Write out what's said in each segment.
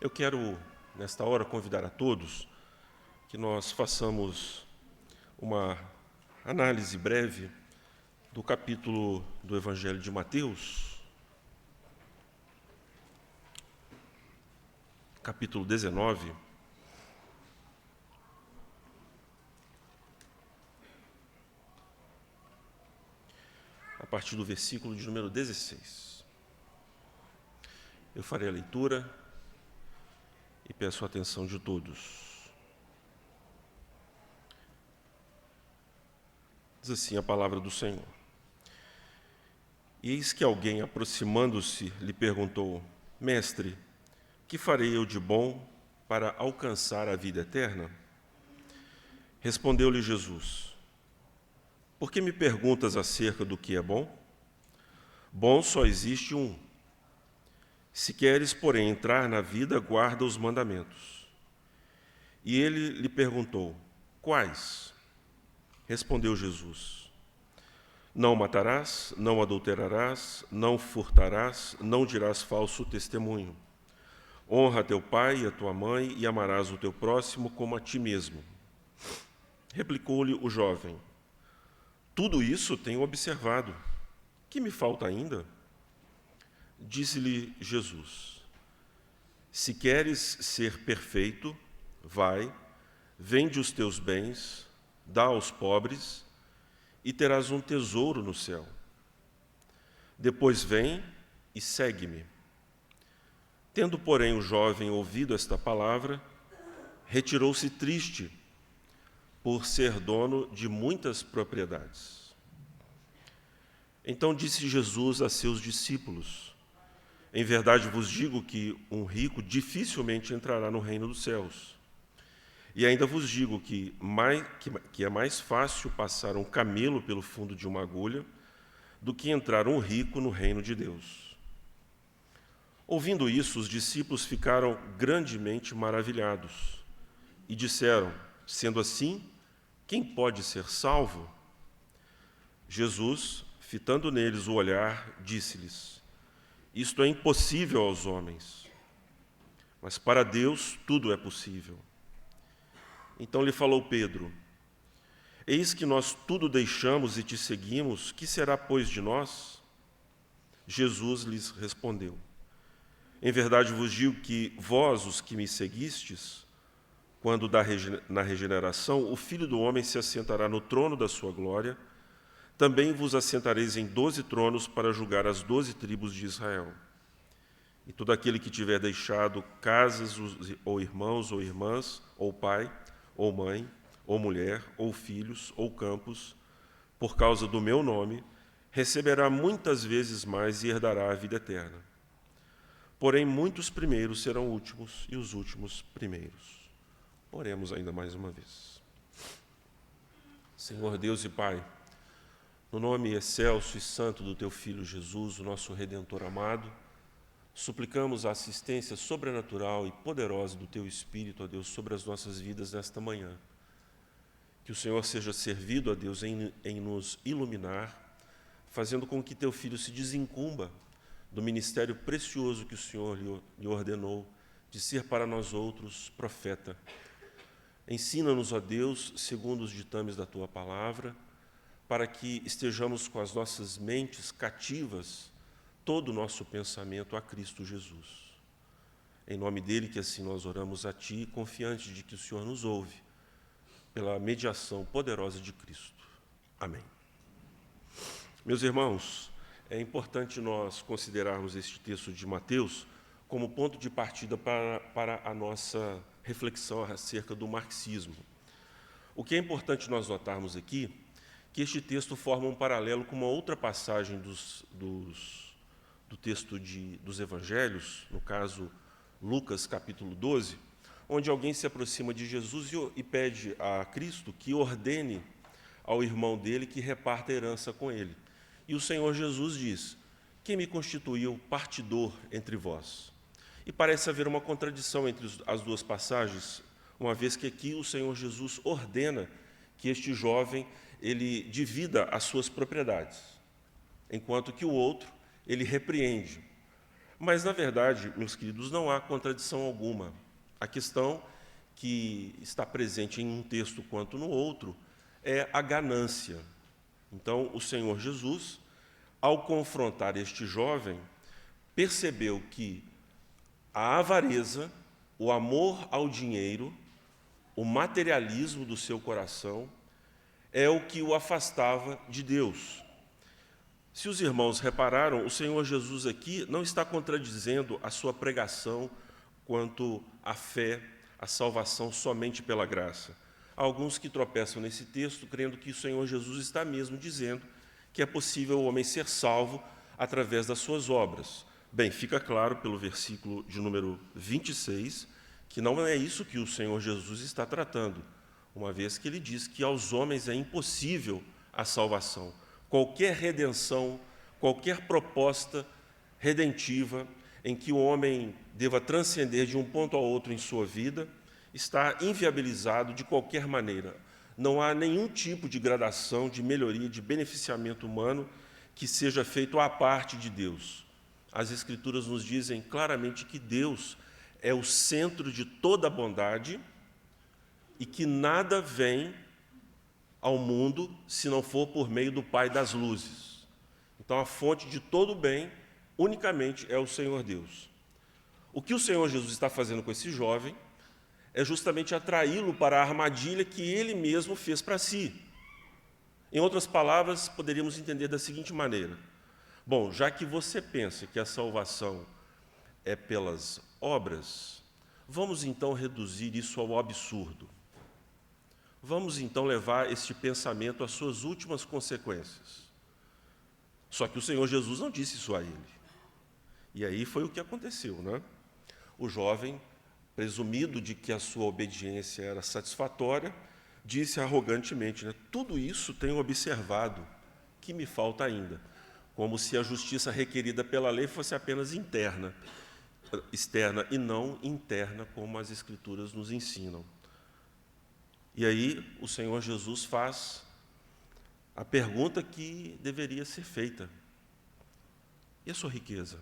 Eu quero, nesta hora, convidar a todos que nós façamos uma análise breve do capítulo do Evangelho de Mateus, capítulo 19, a partir do versículo de número 16. Eu farei a leitura e peço a atenção de todos. Diz assim a palavra do Senhor. E eis que alguém, aproximando-se, lhe perguntou: Mestre, que farei eu de bom para alcançar a vida eterna? Respondeu-lhe Jesus: Por que me perguntas acerca do que é bom? Bom só existe um. Se queres, porém, entrar na vida, guarda os mandamentos. E ele lhe perguntou: Quais? Respondeu Jesus: Não matarás, não adulterarás, não furtarás, não dirás falso testemunho. Honra teu pai e a tua mãe e amarás o teu próximo como a ti mesmo. Replicou-lhe o jovem: Tudo isso tenho observado. Que me falta ainda? Disse-lhe Jesus: Se queres ser perfeito, vai, vende os teus bens, dá aos pobres, e terás um tesouro no céu. Depois vem e segue-me. Tendo, porém, o jovem ouvido esta palavra, retirou-se triste, por ser dono de muitas propriedades. Então disse Jesus a seus discípulos: Em verdade vos digo que um rico dificilmente entrará no reino dos céus. E ainda vos digo que é mais fácil passar um camelo pelo fundo de uma agulha do que entrar um rico no reino de Deus. Ouvindo isso, os discípulos ficaram grandemente maravilhados e disseram: Sendo assim, quem pode ser salvo? Jesus, fitando neles o olhar, disse-lhes: Isto é impossível aos homens, mas para Deus tudo é possível. Então lhe falou Pedro: Eis que nós tudo deixamos e te seguimos, que será, pois, de nós? Jesus lhes respondeu: Em verdade vos digo que vós, os que me seguistes, quando na regeneração, o Filho do Homem se assentará no trono da sua glória, também vos assentareis em 12 tronos para julgar as 12 tribos de Israel. E todo aquele que tiver deixado casas, ou irmãos, ou irmãs, ou pai, ou mãe, ou mulher, ou filhos, ou campos, por causa do meu nome, receberá muitas vezes mais e herdará a vida eterna. Porém, muitos primeiros serão últimos, e os últimos primeiros. Oremos ainda mais uma vez. Senhor Deus e Pai, no nome excelso e santo do Teu Filho Jesus, o nosso Redentor amado, suplicamos a assistência sobrenatural e poderosa do Teu Espírito, ó Deus, sobre as nossas vidas nesta manhã. Que o Senhor seja servido, ó Deus, em nos iluminar, fazendo com que Teu Filho se desencumba do ministério precioso que o Senhor lhe ordenou, de ser para nós outros profeta. Ensina-nos, ó Deus, segundo os ditames da Tua palavra, para que estejamos com as nossas mentes cativas, todo o nosso pensamento a Cristo Jesus. Em nome dele que assim nós oramos a Ti, confiantes de que o Senhor nos ouve, pela mediação poderosa de Cristo. Amém. Meus irmãos, é importante nós considerarmos este texto de Mateus como ponto de partida para a nossa reflexão acerca do marxismo. O que é importante nós notarmos aqui, que este texto forma um paralelo com uma outra passagem do texto dos Evangelhos, no caso Lucas capítulo 12, onde alguém se aproxima de Jesus e pede a Cristo que ordene ao irmão dele que reparta a herança com ele. E o Senhor Jesus diz: Quem me constituiu partidor entre vós? E parece haver uma contradição entre as duas passagens, uma vez que aqui o Senhor Jesus ordena que este jovem ele divida as suas propriedades, enquanto que o outro ele repreende. Mas, na verdade, meus queridos, não há contradição alguma. A questão que está presente em um texto quanto no outro é a ganância. Então, o Senhor Jesus, ao confrontar este jovem, percebeu que a avareza, o amor ao dinheiro, o materialismo do seu coração é o que o afastava de Deus. Se os irmãos repararam, o Senhor Jesus aqui não está contradizendo a sua pregação quanto à fé, à salvação somente pela graça. Há alguns que tropeçam nesse texto, crendo que o Senhor Jesus está mesmo dizendo que é possível o homem ser salvo através das suas obras. Bem, fica claro pelo versículo de número 26, que não é isso que o Senhor Jesus está tratando, uma vez que ele diz que aos homens é impossível a salvação. Qualquer redenção, qualquer proposta redentiva em que o homem deva transcender de um ponto a outro em sua vida, está inviabilizado de qualquer maneira. Não há nenhum tipo de gradação, de melhoria, de beneficiamento humano que seja feito à parte de Deus. As Escrituras nos dizem claramente que Deus é o centro de toda a bondade e que nada vem ao mundo se não for por meio do Pai das luzes. Então, a fonte de todo o bem, unicamente, é o Senhor Deus. O que o Senhor Jesus está fazendo com esse jovem é justamente atraí-lo para a armadilha que ele mesmo fez para si. Em outras palavras, poderíamos entender da seguinte maneira: bom, já que você pensa que a salvação é pelas obras, vamos então reduzir isso ao absurdo. Vamos então levar este pensamento às suas últimas consequências. Só que o Senhor Jesus não disse isso a ele. E aí foi o que aconteceu, né? O jovem, presumido de que a sua obediência era satisfatória, disse arrogantemente, né, tudo isso tenho observado, que me falta ainda, como se a justiça requerida pela lei fosse apenas externa e não interna, como as Escrituras nos ensinam. E aí o Senhor Jesus faz a pergunta que deveria ser feita: e a sua riqueza?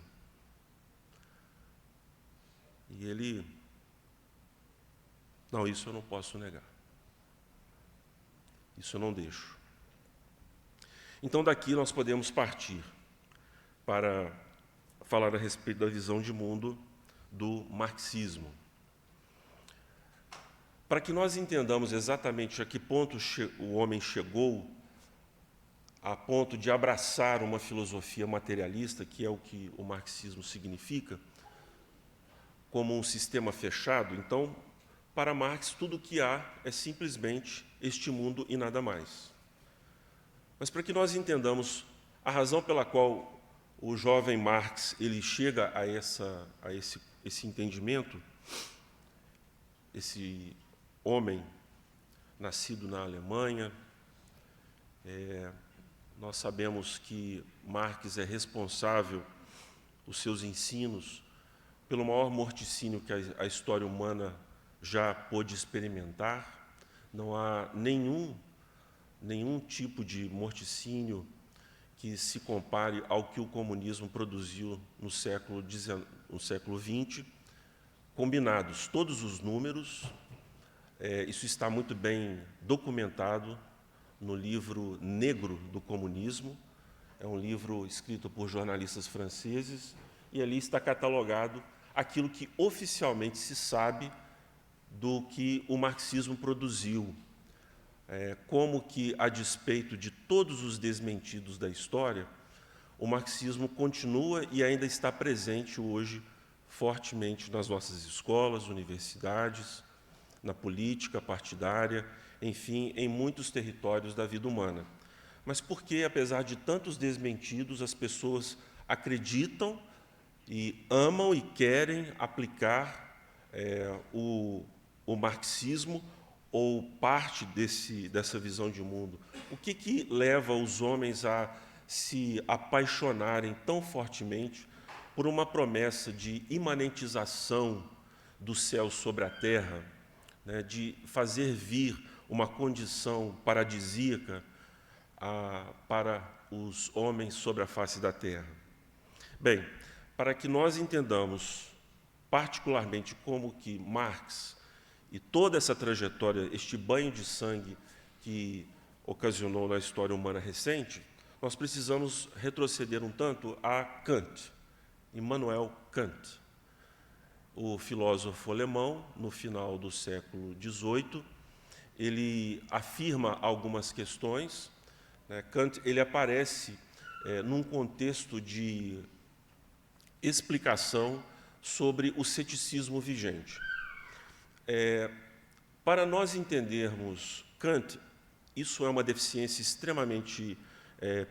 E ele: não, isso eu não posso negar. Isso eu não deixo. Então, daqui nós podemos partir para falar a respeito da visão de mundo do marxismo. Para que nós entendamos exatamente a que ponto o homem chegou, a ponto de abraçar uma filosofia materialista, que é o que o marxismo significa, como um sistema fechado, então, para Marx, tudo o que há é simplesmente este mundo e nada mais. Mas para que nós entendamos a razão pela qual o jovem Marx ele chega a esse entendimento, esse homem nascido na Alemanha, nós sabemos que Marx é responsável, os seus ensinos, pelo maior morticínio que a história humana já pôde experimentar. Não há nenhum tipo de morticínio que se compare ao que o comunismo produziu no século XX, combinados todos os números. Isso está muito bem documentado no livro Negro do Comunismo. É um livro escrito por jornalistas franceses, e ali está catalogado aquilo que oficialmente se sabe do que o marxismo produziu, como que, a despeito de todos os desmentidos da história, o marxismo continua e ainda está presente hoje fortemente nas nossas escolas, universidades, na política partidária, enfim, em muitos territórios da vida humana. Mas por que, apesar de tantos desmentidos, as pessoas acreditam e amam e querem aplicar o marxismo ou parte dessa visão de mundo? O que leva os homens a se apaixonarem tão fortemente por uma promessa de imanentização do céu sobre a terra, né, de fazer vir uma condição paradisíaca para os homens sobre a face da terra? Bem, para que nós entendamos particularmente como que Marx e toda essa trajetória, este banho de sangue que ocasionou na história humana recente, nós precisamos retroceder um tanto a Kant, Immanuel Kant, o filósofo alemão, no final do século XVIII. Ele afirma algumas questões. Kant ele aparece num contexto de explicação sobre o ceticismo vigente. Para nós entendermos Kant, isso é uma deficiência extremamente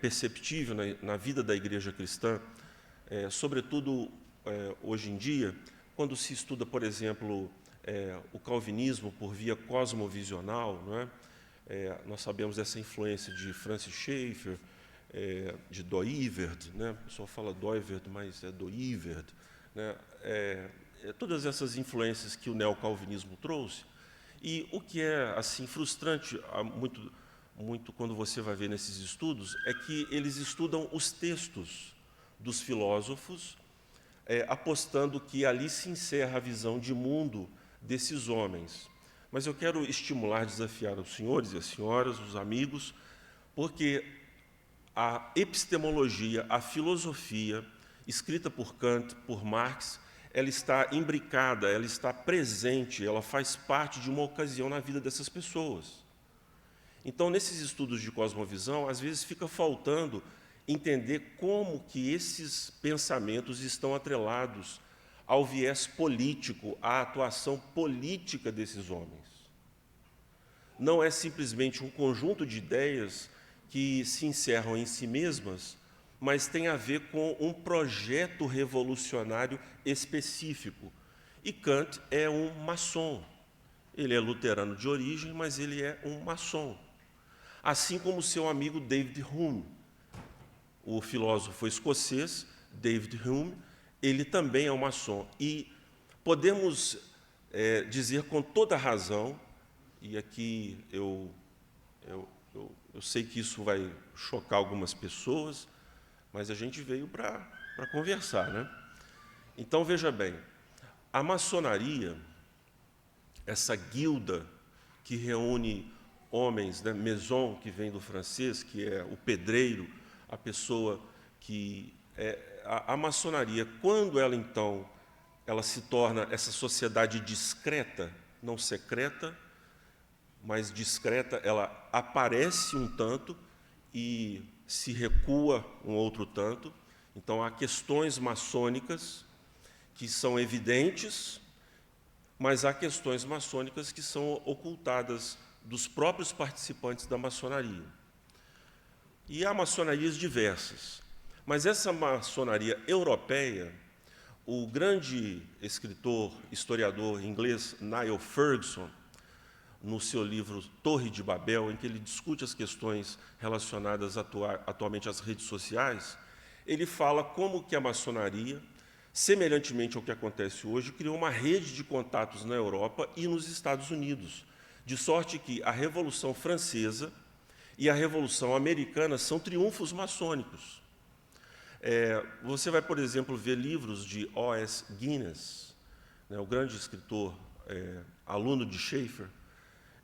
perceptível na vida da Igreja cristã, sobretudo hoje em dia, quando se estuda, por exemplo, o calvinismo por via cosmovisional, não é? Nós sabemos dessa influência de Francis Schaeffer, de Dooyeweerd, né? O pessoal fala Dooyeweerd, mas é Dooyeweerd, né? Todas essas influências que o neocalvinismo trouxe. E o que é assim frustrante, muito quando você vai ver nesses estudos, é que eles estudam os textos dos filósofos, apostando que ali se encerra a visão de mundo desses homens. Mas eu quero estimular, desafiar os senhores e as senhoras, os amigos, porque a epistemologia, a filosofia, escrita por Kant, por Marx, ela está imbricada, ela está presente, ela faz parte de uma ocasião na vida dessas pessoas. Então, nesses estudos de cosmovisão, às vezes fica faltando entender como que esses pensamentos estão atrelados ao viés político, à atuação política desses homens. Não é simplesmente um conjunto de ideias que se encerram em si mesmas, mas tem a ver com um projeto revolucionário específico. E Kant é um maçom. Ele é luterano de origem, mas ele é um maçom. Assim como seu amigo David Hume, o filósofo escocês David Hume, ele também é um maçom. E podemos dizer com toda razão, e aqui eu sei que isso vai chocar algumas pessoas, mas a gente veio para conversar, né? Então, veja bem, a maçonaria, essa guilda que reúne homens, né, maison, que vem do francês, que é o pedreiro, a pessoa que... a maçonaria, quando ela, então, ela se torna essa sociedade discreta, não secreta, mas discreta, ela aparece um tanto e se recua um outro tanto. Então, há questões maçônicas que são evidentes, mas há questões maçônicas que são ocultadas dos próprios participantes da maçonaria. E há maçonarias diversas, mas essa maçonaria europeia, o grande escritor, historiador inglês Niall Ferguson, no seu livro Torre de Babel, em que ele discute as questões relacionadas atualmente às redes sociais, ele fala como que a maçonaria, semelhantemente ao que acontece hoje, criou uma rede de contatos na Europa e nos Estados Unidos, de sorte que a Revolução Francesa e a Revolução Americana são triunfos maçônicos. Você vai, por exemplo, ver livros de O.S. Guinness, né, o grande escritor, aluno de Schaeffer.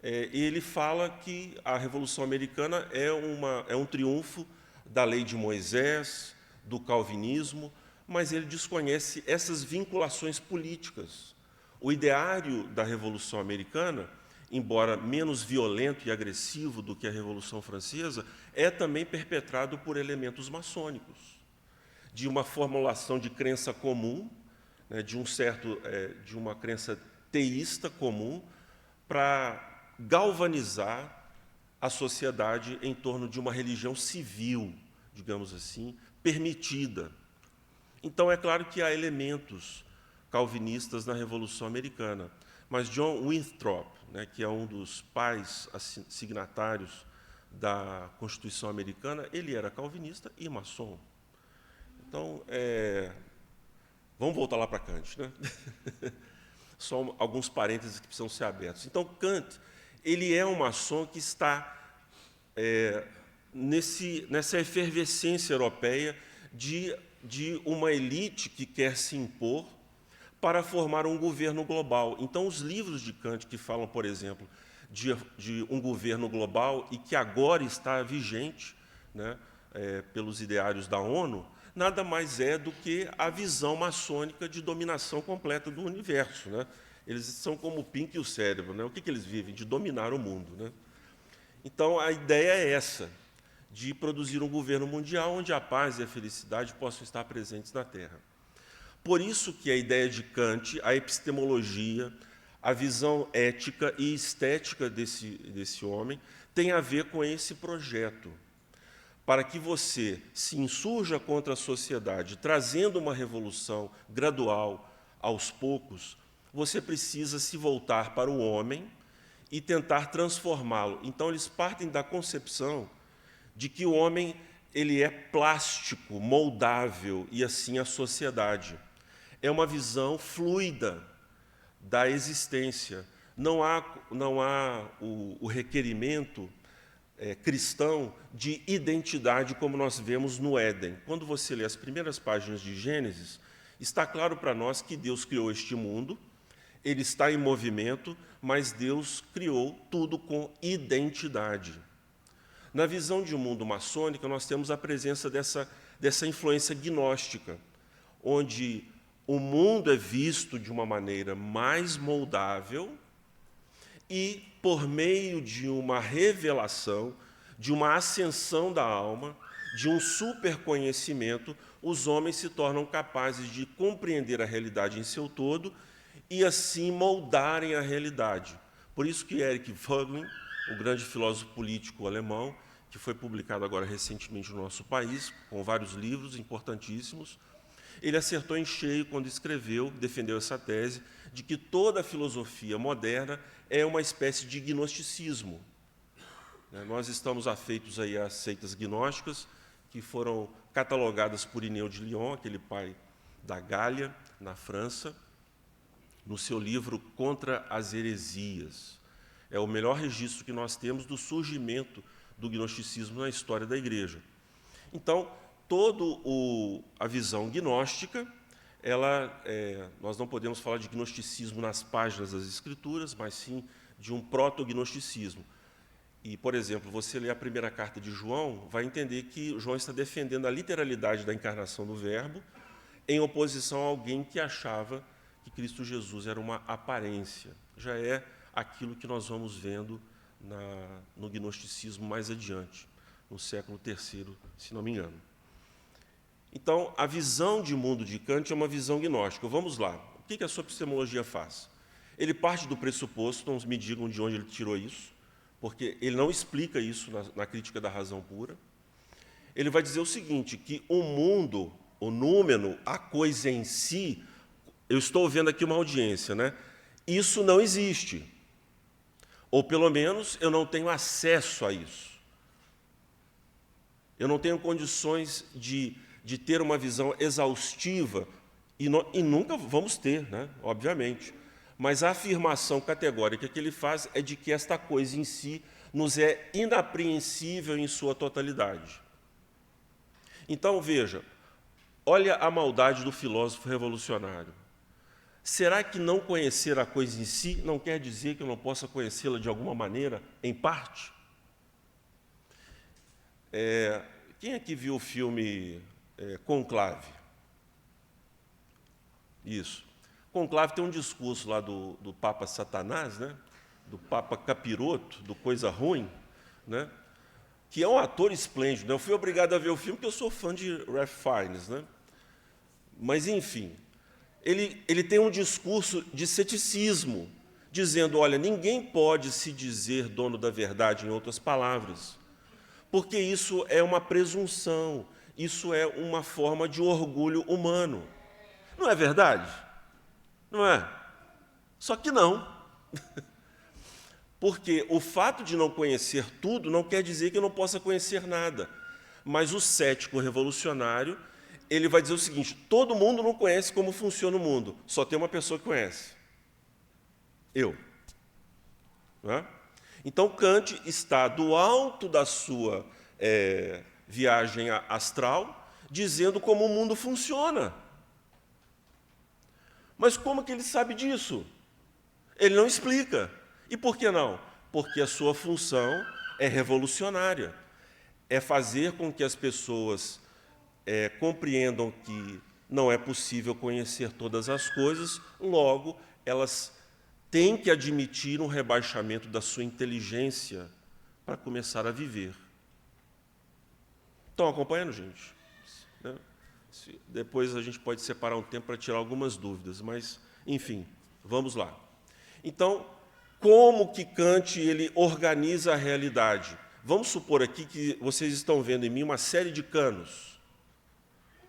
Ele fala que a Revolução Americana é um triunfo da lei de Moisés, do calvinismo, mas ele desconhece essas vinculações políticas. O ideário da Revolução Americana, embora menos violento e agressivo do que a Revolução Francesa, é também perpetrado por elementos maçônicos, de uma formulação de crença comum, né, de uma crença teísta comum, para galvanizar a sociedade em torno de uma religião civil, digamos assim, permitida. Então, é claro que há elementos calvinistas na Revolução Americana, mas John Winthrop, né, que é um dos pais signatários da Constituição Americana, ele era calvinista e maçom. Então, vamos voltar lá para Kant, né? Só alguns parênteses que precisam ser abertos. Então, Kant, ele é um maçom que está nessa efervescência europeia de de uma elite que quer se impor para formar um governo global. Então, os livros de Kant que falam, por exemplo, de um governo global e que agora está vigente, né, pelos ideários da ONU, nada mais é do que a visão maçônica de dominação completa do universo, né? Eles são como o Pink e o cérebro, né? O que eles vivem? De dominar o mundo, né? Então, a ideia é essa, de produzir um governo mundial onde a paz e a felicidade possam estar presentes na Terra. Por isso que a ideia de Kant, a epistemologia, a visão ética e estética desse homem tem a ver com esse projeto, para que você se insurja contra a sociedade, trazendo uma revolução gradual, aos poucos, você precisa se voltar para o homem e tentar transformá-lo. Então, eles partem da concepção de que o homem ele é plástico, moldável, e assim a sociedade. É uma visão fluida da existência. Não há o requerimento cristão de identidade como nós vemos no Éden. Quando você lê as primeiras páginas de Gênesis, está claro para nós que Deus criou este mundo, ele está em movimento, mas Deus criou tudo com identidade. Na visão de um mundo maçônico, nós temos a presença dessa influência gnóstica, onde o mundo é visto de uma maneira mais moldável e, por meio de uma revelação, de uma ascensão da alma, de um superconhecimento, os homens se tornam capazes de compreender a realidade em seu todo e, assim, moldarem a realidade. Por isso que Erich Voegelin, o grande filósofo político alemão, que foi publicado agora recentemente no nosso país, com vários livros importantíssimos, ele acertou em cheio quando defendeu essa tese de que toda a filosofia moderna é uma espécie de gnosticismo. Nós estamos afeitos aí às seitas gnósticas, que foram catalogadas por Irineu de Lyon, aquele pai da Gália, na França, no seu livro Contra as Heresias. É o melhor registro que nós temos do surgimento do gnosticismo na história da Igreja. Então, toda a visão gnóstica, nós não podemos falar de gnosticismo nas páginas das Escrituras, mas sim de um proto-gnosticismo. E, por exemplo, você lê a primeira carta de João, vai entender que João está defendendo a literalidade da encarnação do Verbo, em oposição a alguém que achava que Cristo Jesus era uma aparência. Já é aquilo que nós vamos vendo no gnosticismo mais adiante, no século III, se não me engano. Então, a visão de mundo de Kant é uma visão gnóstica. Vamos lá. O que a sua epistemologia faz? Ele parte do pressuposto, não me digam de onde ele tirou isso, porque ele não explica isso na crítica da razão pura. Ele vai dizer o seguinte, que o mundo, o númeno, a coisa em si, eu estou vendo aqui uma audiência, né? Isso não existe. Ou, pelo menos, eu não tenho acesso a isso. Eu não tenho condições de ter uma visão exaustiva, e nunca vamos ter, né? Obviamente. Mas a afirmação categórica que ele faz é de que esta coisa em si nos é inapreensível em sua totalidade. Então, veja, olha a maldade do filósofo revolucionário. Será que não conhecer a coisa em si não quer dizer que eu não possa conhecê-la de alguma maneira, em parte? Quem aqui viu o filme Conclave? Isso. Conclave tem um discurso lá do Papa Satanás, né? Do Papa Capiroto, do Coisa Ruim, né? Que é um ator esplêndido. Eu fui obrigado a ver o filme porque eu sou fã de Ralph Fiennes, né? Mas, enfim, ele tem um discurso de ceticismo, dizendo, olha, ninguém pode se dizer dono da verdade, em outras palavras, porque isso é uma presunção, isso é uma forma de orgulho humano. Não é verdade? Não é? Só que não. Porque o fato de não conhecer tudo não quer dizer que eu não possa conhecer nada. Mas o cético revolucionário, ele vai dizer o seguinte, todo mundo não conhece como funciona o mundo, só tem uma pessoa que conhece. Eu. Não é? Então, Kant está do alto da sua viagem astral, dizendo como o mundo funciona. Mas como que ele sabe disso? Ele não explica. E por que não? Porque a sua função é revolucionária. É fazer com que as pessoas compreendam que não é possível conhecer todas as coisas, logo, elas têm que admitir um rebaixamento da sua inteligência para começar a viver. Estão acompanhando, gente? Né? Depois a gente pode separar um tempo para tirar algumas dúvidas, mas, enfim, vamos lá. Então, como que Kant ele organiza a realidade? Vamos supor aqui que vocês estão vendo em mim uma série de canos.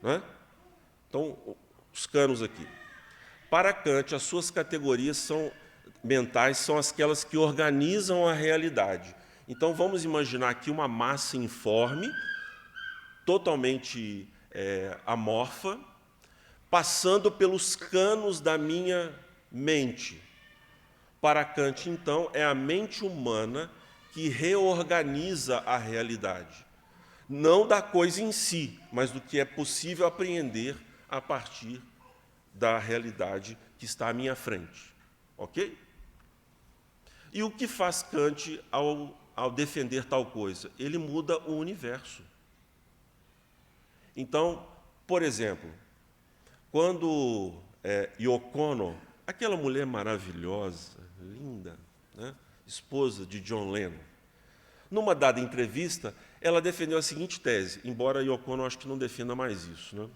Né? Então, os canos aqui. Para Kant, as suas categorias mentais são aquelas que organizam a realidade. Então, vamos imaginar aqui uma massa informe, totalmente amorfa, passando pelos canos da minha mente. Para Kant, então, é a mente humana que reorganiza a realidade. Não da coisa em si, mas do que é possível apreender a partir da realidade que está à minha frente. Ok? E o que faz Kant ao defender tal coisa? Ele muda o universo. Então, por exemplo, quando Yoko Ono, aquela mulher maravilhosa, linda, né, esposa de John Lennon, numa dada entrevista, ela defendeu a seguinte tese, embora Yoko Ono acho que não defenda mais isso, né?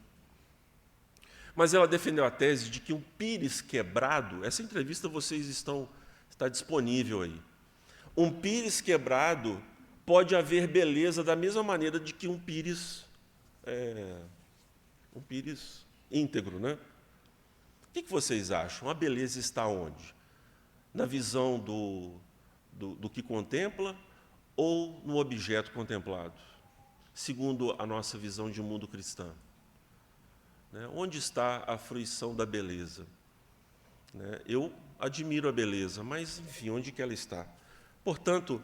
Mas ela defendeu a tese de que um pires quebrado, essa entrevista está disponível aí. Um pires quebrado pode haver beleza da mesma maneira de que um pires íntegro, né? O que vocês acham? A beleza está onde? Na visão do que contempla ou no objeto contemplado? Segundo a nossa visão de mundo cristã. Né? Onde está a fruição da beleza? Né? Eu admiro a beleza, mas, enfim, onde que ela está? Portanto,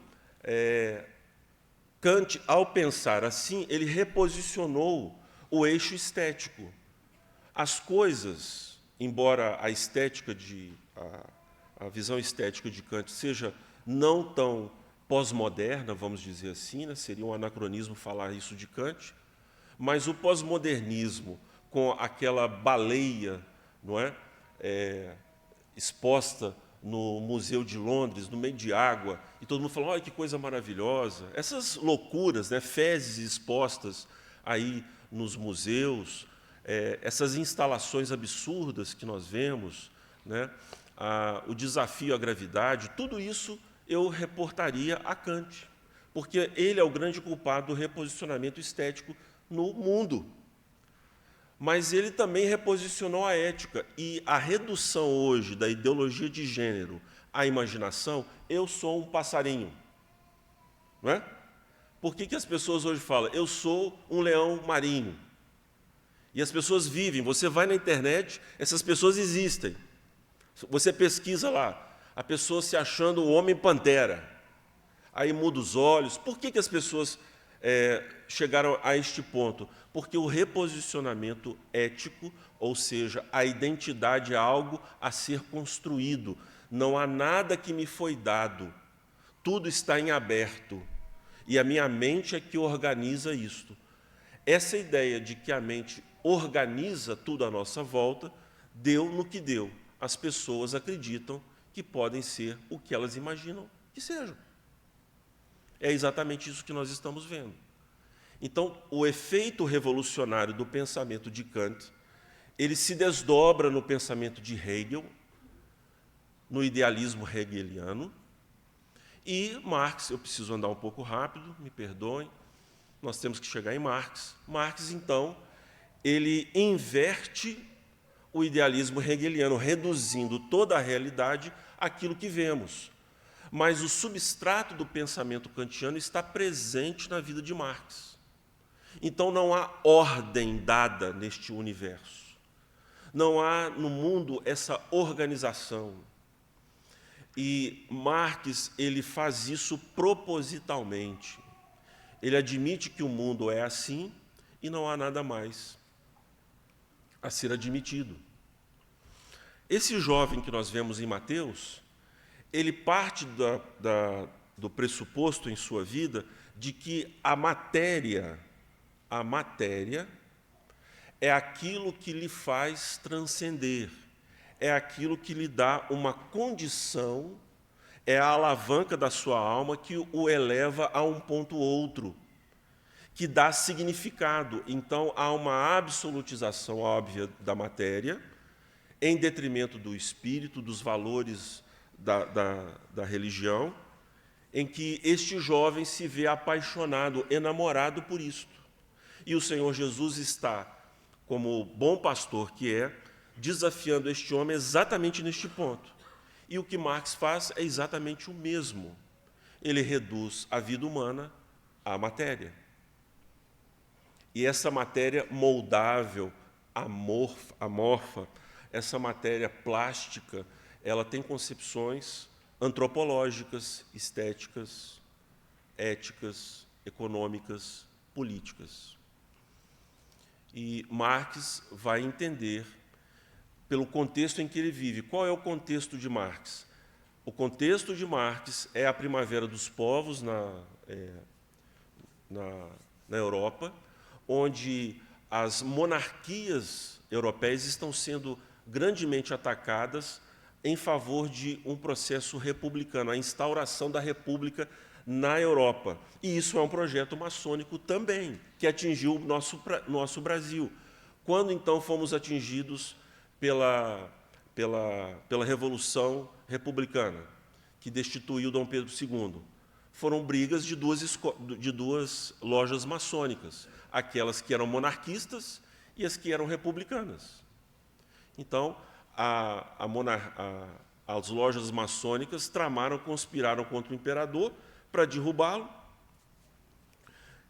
Kant, ao pensar assim, ele reposicionou o eixo estético. As coisas, embora a visão estética de Kant seja não tão pós-moderna, vamos dizer assim, né? Seria um anacronismo falar isso de Kant, mas o pós-modernismo, com aquela baleia, não é? Exposta no Museu de Londres, no meio de água, e todo mundo falou, olha que coisa maravilhosa. Essas loucuras, né? Fezes expostas aí nos museus, essas instalações absurdas que nós vemos, né? O desafio à gravidade, tudo isso eu reportaria a Kant, porque ele é o grande culpado do reposicionamento estético no mundo. Mas ele também reposicionou a ética, e a redução hoje da ideologia de gênero à imaginação, eu sou um passarinho. Não é? Por que as pessoas hoje falam, eu sou um leão marinho? E as pessoas vivem, você vai na internet, essas pessoas existem. Você pesquisa lá, a pessoa se achando o homem-pantera. Aí muda os olhos. Por que as pessoas chegaram a este ponto? Porque o reposicionamento ético, ou seja, a identidade é algo a ser construído. Não há nada que me foi dado. Tudo está em aberto. E a minha mente é que organiza isto. Essa ideia de que a mente organiza tudo à nossa volta, deu no que deu. As pessoas acreditam que podem ser o que elas imaginam que sejam. É exatamente isso que nós estamos vendo. Então, o efeito revolucionário do pensamento de Kant, ele se desdobra no pensamento de Hegel, no idealismo hegeliano, e Marx, eu preciso andar um pouco rápido, me perdoem, nós temos que chegar em Marx. Marx, então, ele inverte o idealismo hegeliano, reduzindo toda a realidade àquilo que vemos. Mas o substrato do pensamento kantiano está presente na vida de Marx. Então, não há ordem dada neste universo. Não há no mundo essa organização. E Marx ele faz isso propositalmente. Ele admite que o mundo é assim e não há nada mais a ser admitido. Esse jovem que nós vemos em Mateus, ele parte do pressuposto em sua vida de que a matéria é aquilo que lhe faz transcender, é aquilo que lhe dá uma condição, é a alavanca da sua alma que o eleva a um ponto outro, que dá significado. Então, há uma absolutização óbvia da matéria, em detrimento do espírito, dos valores da religião, em que este jovem se vê apaixonado, enamorado por isto. E o Senhor Jesus está, como bom pastor que é, desafiando este homem exatamente neste ponto. E o que Marx faz é exatamente o mesmo. Ele reduz a vida humana à matéria. E essa matéria moldável, amorfa, essa matéria plástica, ela tem concepções antropológicas, estéticas, éticas, econômicas, políticas. E Marx vai entender, pelo contexto em que ele vive. Qual é o contexto de Marx? O contexto de Marx é a primavera dos povos na Europa, onde as monarquias europeias estão sendo grandemente atacadas em favor de um processo republicano, a instauração da república na Europa. E isso é um projeto maçônico também, que atingiu o nosso Brasil. Quando, então, fomos atingidos pela Revolução Republicana, que destituiu Dom Pedro II? Foram brigas de duas lojas maçônicas, aquelas que eram monarquistas e as que eram republicanas. Então, as lojas maçônicas conspiraram contra o imperador para derrubá-lo,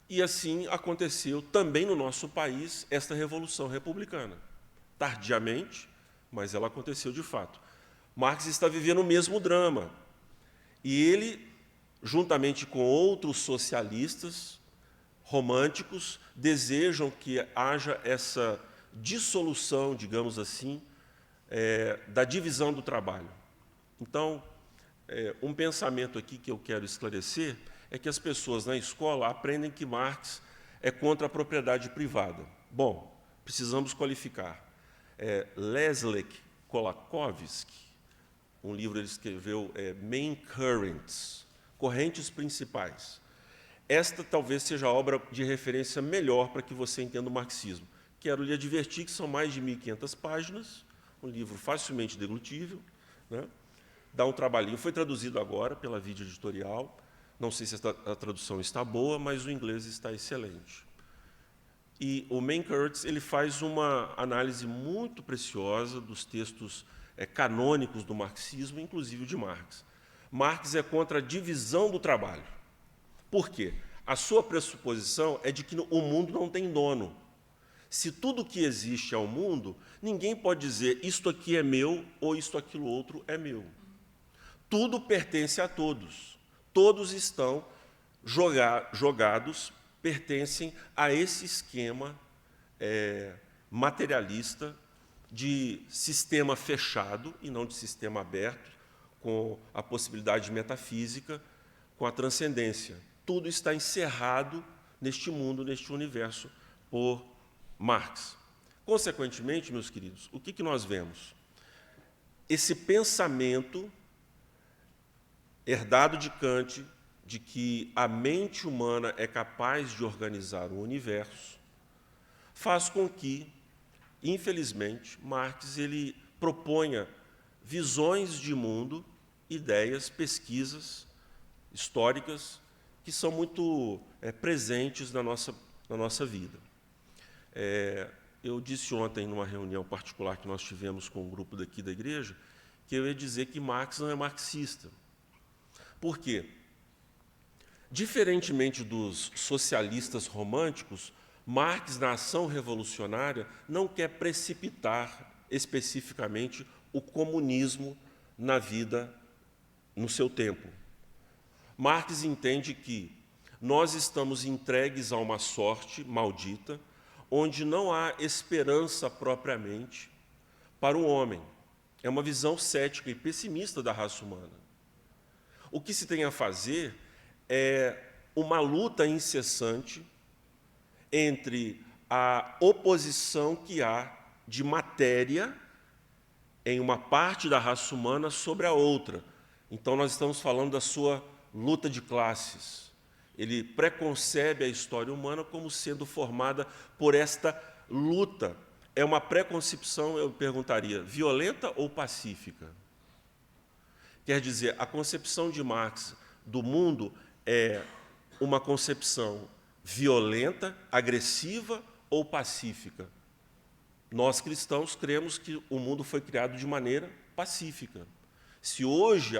e assim aconteceu também no nosso país esta Revolução Republicana. Tardiamente, mas ela aconteceu de fato. Marx está vivendo o mesmo drama, e ele, juntamente com outros socialistas românticos, desejam que haja essa dissolução, digamos assim, da divisão do trabalho. Então, um pensamento aqui que eu quero esclarecer é que as pessoas na escola aprendem que Marx é contra a propriedade privada. Bom, precisamos qualificar. Leszek Kolakowski, um livro ele escreveu, Main Currents, Correntes Principais. Esta talvez seja a obra de referência melhor para que você entenda o marxismo. Quero lhe advertir que são mais de 1.500 páginas, um livro facilmente deglutível, né? Dá um trabalhinho. Foi traduzido agora pela Vídeo Editorial. Não sei se a tradução está boa, mas o inglês está excelente. E o Main Currents ele faz uma análise muito preciosa dos textos canônicos do marxismo, inclusive de Marx. Marx é contra a divisão do trabalho. Por quê? A sua pressuposição é de que o mundo não tem dono. Se tudo que existe é o mundo, ninguém pode dizer isto aqui é meu ou isto aquilo outro é meu. Tudo pertence a todos. Todos estão jogados, pertencem a esse esquema materialista de sistema fechado e não de sistema aberto, com a possibilidade de metafísica, com a transcendência. Tudo está encerrado neste mundo, neste universo, por Marx. Consequentemente, meus queridos, o que nós vemos? Esse pensamento herdado de Kant, de que a mente humana é capaz de organizar o universo, faz com que, infelizmente, Marx ele proponha visões de mundo, ideias, pesquisas históricas que são muito presentes na nossa vida. Eu disse ontem, numa reunião particular que nós tivemos com um grupo daqui da igreja, que eu ia dizer que Marx não é marxista. Por quê? Diferentemente dos socialistas românticos, Marx, na ação revolucionária, não quer precipitar especificamente o comunismo na vida, no seu tempo. Marx entende que nós estamos entregues a uma sorte maldita, onde não há esperança propriamente para o homem. É uma visão cética e pessimista da raça humana. O que se tem a fazer é uma luta incessante entre a oposição que há de matéria em uma parte da raça humana sobre a outra. Então, nós estamos falando da sua luta de classes. Ele preconcebe a história humana como sendo formada por esta luta. É uma preconcepção, eu perguntaria, violenta ou pacífica? Quer dizer, a concepção de Marx do mundo é uma concepção violenta, agressiva ou pacífica? Nós, cristãos, cremos que o mundo foi criado de maneira pacífica. Se hoje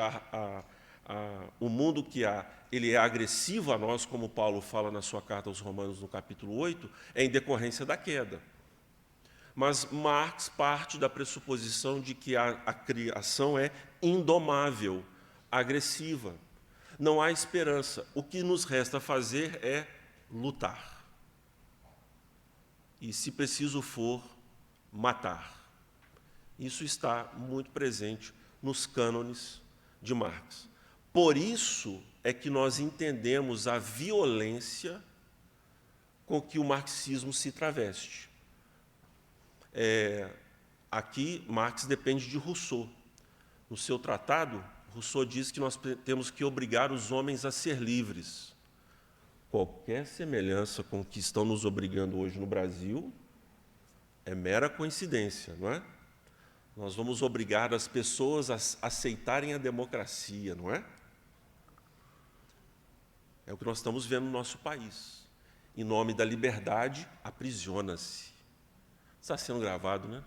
o mundo que há, ele é agressivo a nós, como Paulo fala na sua carta aos Romanos, no capítulo 8, é em decorrência da queda. Mas Marx parte da pressuposição de que a criação é indomável, agressiva. Não há esperança. O que nos resta fazer é lutar. E, se preciso for, matar. Isso está muito presente nos cânones de Marx. Por isso é que nós entendemos a violência com que o marxismo se traveste. Aqui, Marx depende de Rousseau. No seu tratado, Rousseau diz que nós temos que obrigar os homens a ser livres. Qualquer semelhança com o que estão nos obrigando hoje no Brasil é mera coincidência, não é? Nós vamos obrigar as pessoas a aceitarem a democracia, não é? É o que nós estamos vendo no nosso país. Em nome da liberdade, aprisiona-se. Está sendo gravado, né?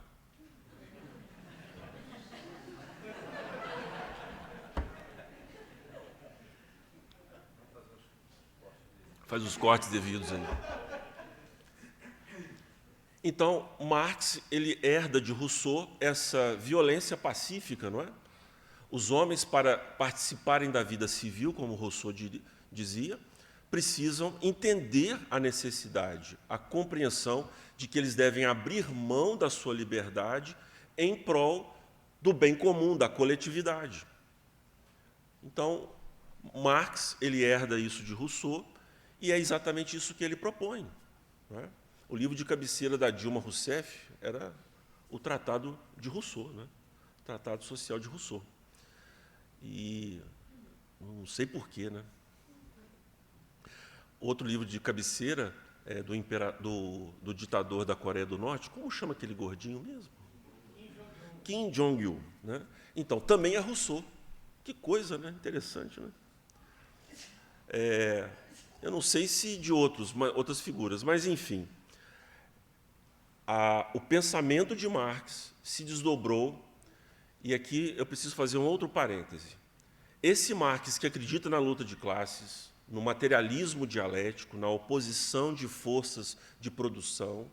Faz os cortes devidos aí. Então, Marx, ele herda de Rousseau essa violência pacífica, não é? Os homens, para participarem da vida civil, como Rousseau dizia, precisam entender a necessidade, a compreensão de que eles devem abrir mão da sua liberdade em prol do bem comum, da coletividade. Então, Marx, ele herda isso de Rousseau, e é exatamente isso que ele propõe, não é? O livro de cabeceira da Dilma Rousseff era o Tratado de Rousseau, né? O Tratado Social de Rousseau. E não sei porquê, né? Outro livro de cabeceira é do ditador da Coreia do Norte. Como chama aquele gordinho mesmo? Kim Jong-il, né? Então, também é Rousseau. Que coisa, né? Interessante, né? Eu não sei se de outras figuras, mas, enfim, o pensamento de Marx se desdobrou, e aqui eu preciso fazer um outro parêntese. Esse Marx que acredita na luta de classes, no materialismo dialético, na oposição de forças de produção,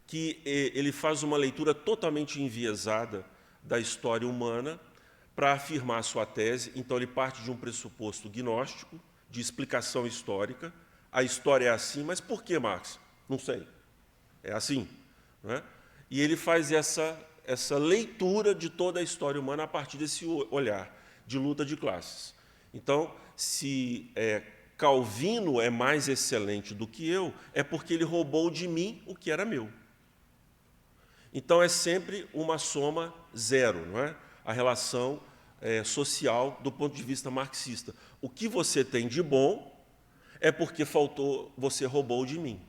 que ele faz uma leitura totalmente enviesada da história humana para afirmar a sua tese. Então, ele parte de um pressuposto gnóstico, de explicação histórica. A história é assim, mas por que, Marx? Não sei. É assim, não é? E ele faz essa leitura de toda a história humana a partir desse olhar de luta de classes. Então, se Calvino é mais excelente do que eu, é porque ele roubou de mim o que era meu. Então, é sempre uma soma zero, não é? A relação social do ponto de vista marxista. O que você tem de bom é porque você roubou de mim.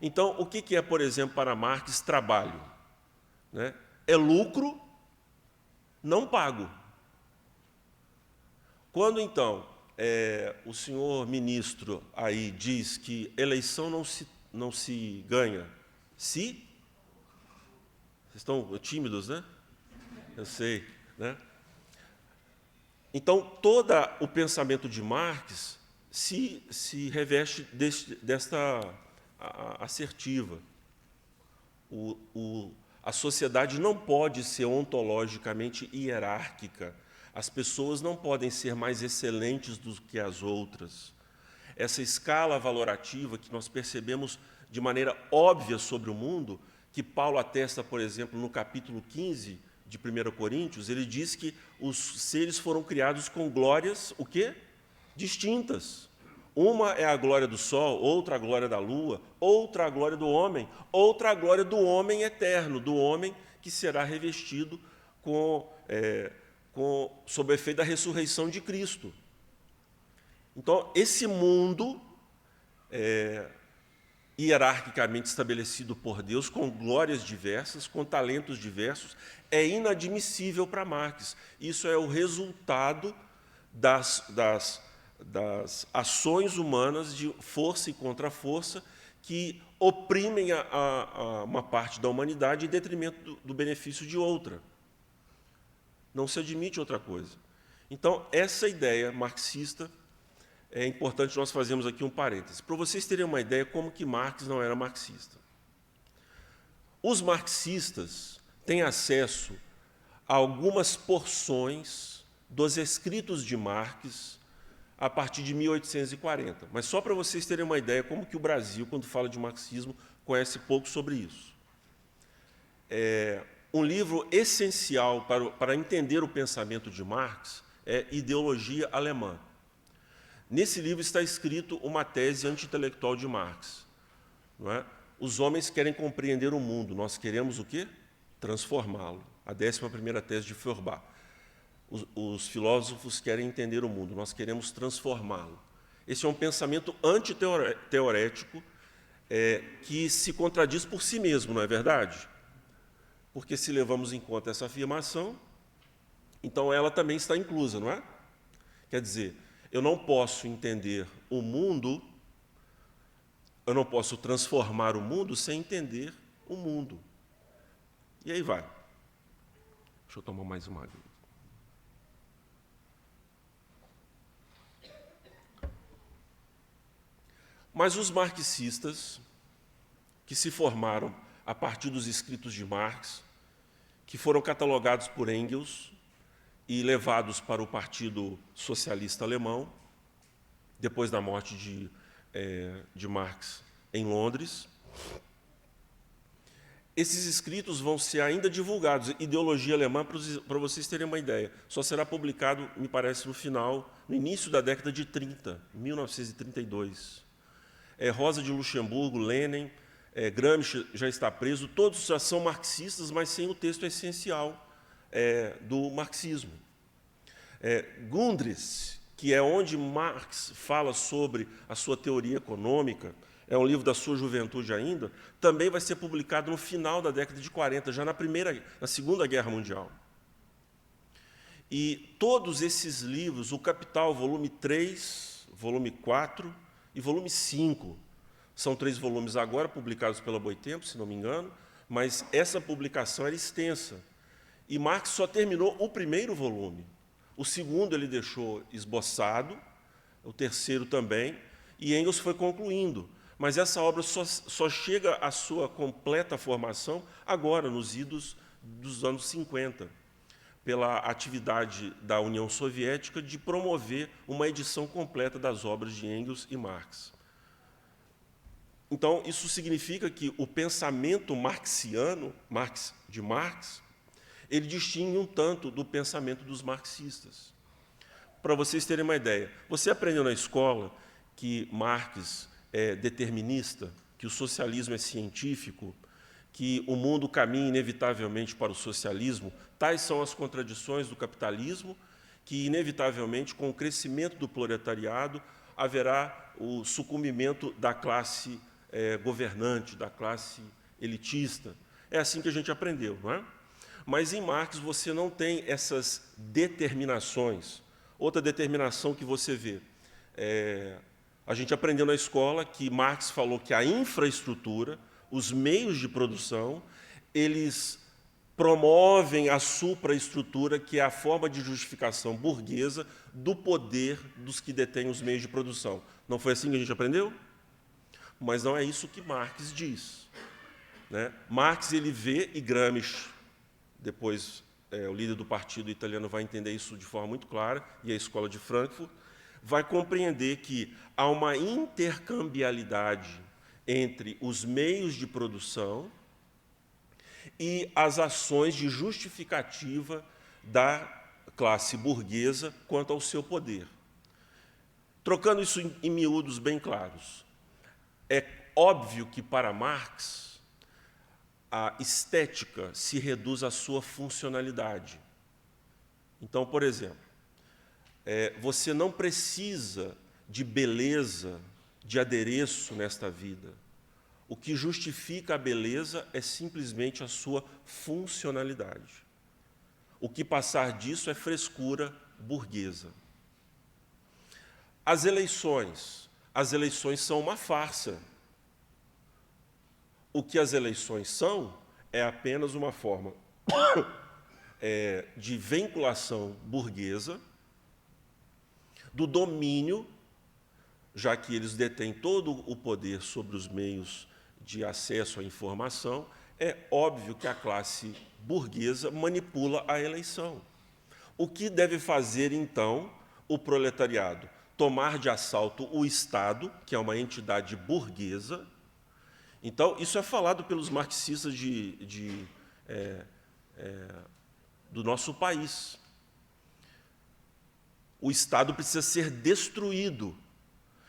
Então, o que é, por exemplo, para Marx, trabalho? Né? É lucro não pago. Quando, então, o senhor ministro aí diz que eleição não se ganha se... Vocês estão tímidos, né? Eu sei, né? Então, todo o pensamento de Marx se reveste desta assertiva. A sociedade não pode ser ontologicamente hierárquica. As pessoas não podem ser mais excelentes do que as outras. Essa escala valorativa que nós percebemos de maneira óbvia sobre o mundo, que Paulo atesta, por exemplo, no capítulo 15 de 1 Coríntios, ele diz que os seres foram criados com glórias, o quê? Distintas. Uma é a glória do sol, outra a glória da lua, outra a glória do homem, outra a glória do homem eterno, do homem que será revestido sob o efeito da ressurreição de Cristo. Então, esse mundo hierarquicamente estabelecido por Deus, com glórias diversas, com talentos diversos, é inadmissível para Marx. Isso é o resultado das ações humanas de força e contra-força que oprimem uma parte da humanidade em detrimento do benefício de outra. Não se admite outra coisa. Então, essa ideia marxista, é importante nós fazermos aqui um parêntese, para vocês terem uma ideia como que Marx não era marxista. Os marxistas têm acesso a algumas porções dos escritos de Marx a partir de 1840. Mas só para vocês terem uma ideia como que o Brasil, quando fala de marxismo, conhece pouco sobre isso. Um livro essencial para entender o pensamento de Marx é Ideologia Alemã. Nesse livro está escrito uma tese anti-intelectual de Marx. Não é? Os homens querem compreender o mundo, nós queremos o quê? Transformá-lo. A 11ª tese de Feuerbach. Os filósofos querem entender o mundo, nós queremos transformá-lo. Esse é um pensamento antiteorético que se contradiz por si mesmo, não é verdade? Porque se levamos em conta essa afirmação, então ela também está inclusa, não é? Quer dizer, eu não posso entender o mundo, eu não posso transformar o mundo sem entender o mundo. E aí vai. Deixa eu tomar mais uma água. Mas os marxistas, que se formaram a partir dos escritos de Marx, que foram catalogados por Engels e levados para o Partido Socialista Alemão, depois da morte de Marx em Londres. Esses escritos vão ser ainda divulgados. Ideologia Alemã, para vocês terem uma ideia, só será publicado, me parece, no início da década de 30, 1932. Rosa de Luxemburgo, Lenin, Gramsci já está preso, todos já são marxistas, mas sem o texto essencial do marxismo. Grundrisse, que é onde Marx fala sobre a sua teoria econômica, é um livro da sua juventude ainda, também vai ser publicado no final da década de 40, já na Segunda Guerra Mundial. E todos esses livros, o Capital, volume 3, volume 4 e volume 5, são 3 volumes agora publicados pela Boitempo, se não me engano, mas essa publicação era extensa. E Marx só terminou o primeiro volume. O segundo ele deixou esboçado, o terceiro também, e Engels foi concluindo. Mas essa obra só chega à sua completa formação agora, nos idos dos anos 50, pela atividade da União Soviética de promover uma edição completa das obras de Engels e Marx. Então, isso significa que o pensamento marxiano, de Marx, ele distingue um tanto do pensamento dos marxistas. Para vocês terem uma ideia, você aprendeu na escola que Marx é determinista, que o socialismo é científico, que o mundo caminha inevitavelmente para o socialismo, tais são as contradições do capitalismo, que inevitavelmente, com o crescimento do proletariado, haverá o sucumbimento da classe governante, da classe elitista. É assim que a gente aprendeu, não é? Mas em Marx você não tem essas determinações. Outra determinação que você vê, a gente aprendeu na escola que Marx falou que a infraestrutura, os meios de produção, eles promovem a supraestrutura, que é a forma de justificação burguesa do poder dos que detêm os meios de produção. Não foi assim que a gente aprendeu? Mas não é isso que Marx diz, né? Marx ele vê, e Gramsci, depois o líder do partido italiano vai entender isso de forma muito clara, e a Escola de Frankfurt, vai compreender que há uma intercambialidade entre os meios de produção e as ações de justificativa da classe burguesa quanto ao seu poder. Trocando isso em miúdos bem claros, é óbvio que, para Marx, a estética se reduz à sua funcionalidade. Então, por exemplo, você não precisa de beleza, de adereço nesta vida. O que justifica a beleza é simplesmente a sua funcionalidade. O que passar disso é frescura burguesa. As eleições são uma farsa. O que as eleições são é apenas uma forma de vinculação burguesa, do domínio, já que eles detêm todo o poder sobre os meios de acesso à informação. É óbvio que a classe burguesa manipula a eleição. O que deve fazer, então, o proletariado? Tomar de assalto o Estado, que é uma entidade burguesa. Então, isso é falado pelos marxistas do nosso país. O Estado precisa ser destruído.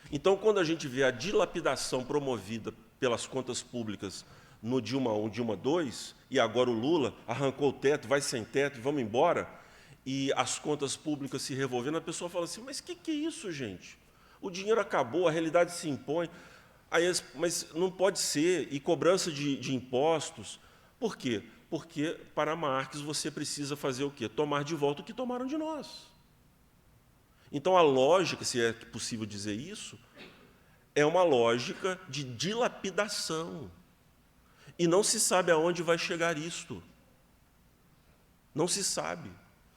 Então, quando a gente vê a dilapidação promovida pelas contas públicas no Dilma I, Dilma II, e agora o Lula arrancou o teto, vai sem teto e vamos embora, e as contas públicas se revolvendo, a pessoa fala assim, mas o que é isso, gente? O dinheiro acabou, a realidade se impõe. Aí, mas não pode ser, e cobrança de impostos. Por quê? Porque, para Marx, você precisa fazer o quê? Tomar de volta o que tomaram de nós. Então, a lógica, se é possível dizer isso, é uma lógica de dilapidação. E não se sabe aonde vai chegar isto. Não se sabe.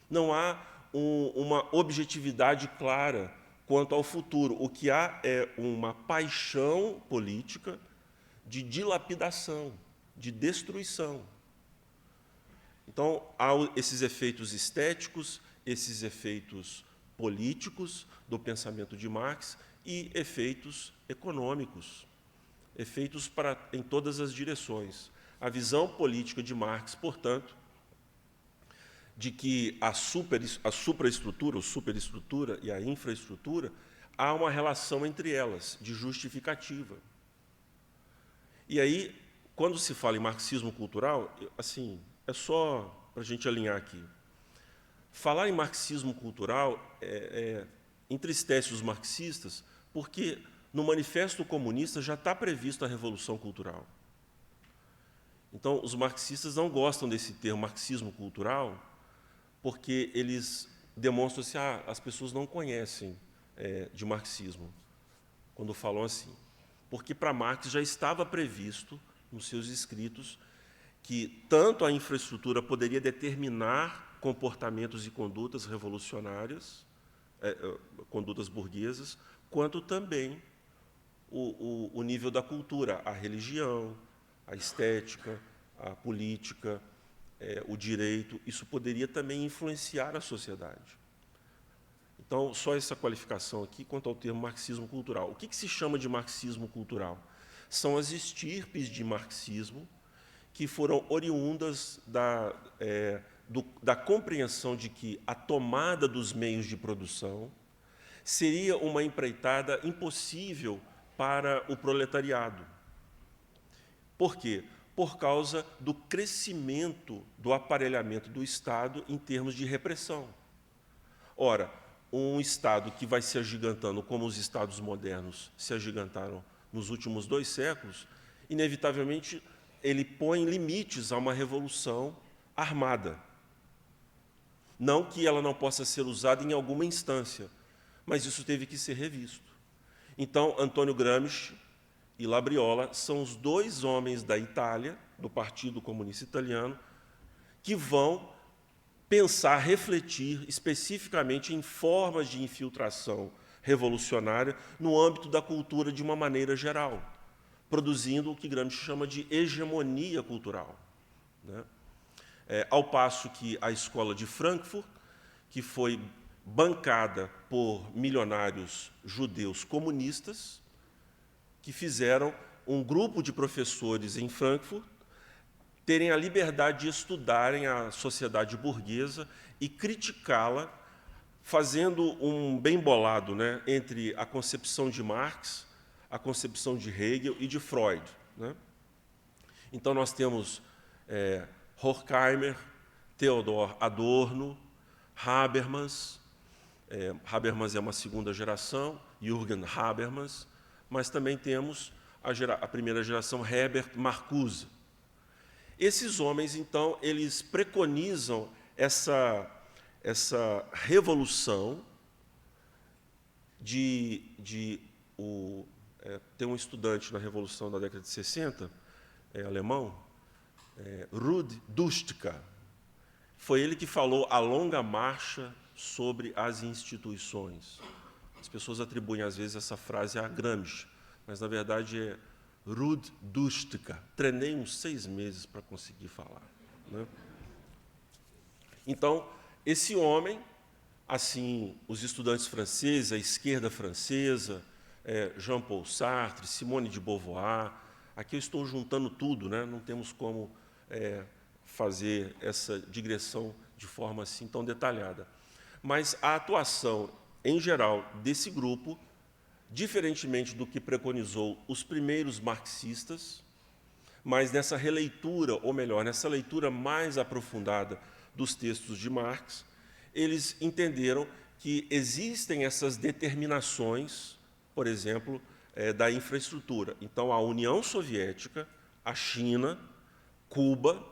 Não há uma objetividade clara quanto ao futuro. O que há é uma paixão política de dilapidação, de destruição. Então, há esses efeitos estéticos, esses efeitos políticos do pensamento de Marx e efeitos econômicos, efeitos em todas as direções. A visão política de Marx, portanto, de que a supraestrutura, ou superestrutura e a infraestrutura, há uma relação entre elas, de justificativa. E aí, quando se fala em marxismo cultural, assim, é só para a gente alinhar aqui. Falar em marxismo cultural entristece os marxistas, porque no Manifesto Comunista já está prevista a Revolução Cultural. Então, os marxistas não gostam desse termo marxismo cultural, porque eles demonstram assim, as pessoas não conhecem de marxismo, quando falam assim. Porque para Marx já estava previsto, nos seus escritos, que tanto a infraestrutura poderia determinar comportamentos e condutas revolucionárias, condutas burguesas, quanto também o nível da cultura, a religião, a estética, a política, o direito. Isso poderia também influenciar a sociedade. Então, só essa qualificação aqui quanto ao termo marxismo cultural. O que se chama de marxismo cultural? São as estirpes de marxismo que foram oriundas da compreensão de que a tomada dos meios de produção seria uma empreitada impossível para o proletariado. Por quê? Por causa do crescimento do aparelhamento do Estado em termos de repressão. Ora, um Estado que vai se agigantando como os Estados modernos se agigantaram nos últimos 2 séculos, inevitavelmente ele põe limites a uma revolução armada. Não que ela não possa ser usada em alguma instância, mas isso teve que ser revisto. Então, Antônio Gramsci e Labriola são os 2 homens da Itália, do Partido Comunista Italiano, que vão pensar, refletir especificamente em formas de infiltração revolucionária no âmbito da cultura de uma maneira geral, produzindo o que Gramsci chama de hegemonia cultural. Né? Ao passo que a escola de Frankfurt, que foi bancada por milionários judeus comunistas, que fizeram um grupo de professores em Frankfurt terem a liberdade de estudarem a sociedade burguesa e criticá-la, fazendo um bem bolado, né, entre a concepção de Marx, a concepção de Hegel e de Freud, né? Então, nós temos Horkheimer, Theodor Adorno, Habermas. Habermas é uma segunda geração, Jürgen Habermas, mas também temos a primeira geração, Herbert Marcuse. Esses homens, então, eles preconizam essa revolução tem um estudante na Revolução da década de 60, alemão, Rudi Dustker. Foi ele que falou a longa marcha sobre as instituições. As pessoas atribuem, às vezes, essa frase a Gramsci, mas, na verdade, é Rudi Dustker. Treinei uns 6 meses para conseguir falar, né? Então, esse homem, assim, os estudantes franceses, a esquerda francesa, Jean-Paul Sartre, Simone de Beauvoir, aqui eu estou juntando tudo, né? Não temos como fazer essa digressão de forma assim tão detalhada. Mas a atuação, em geral, desse grupo, diferentemente do que preconizou os primeiros marxistas, mas nessa releitura, ou melhor, nessa leitura mais aprofundada dos textos de Marx, eles entenderam que existem essas determinações, por exemplo, da infraestrutura. Então, a União Soviética, a China, Cuba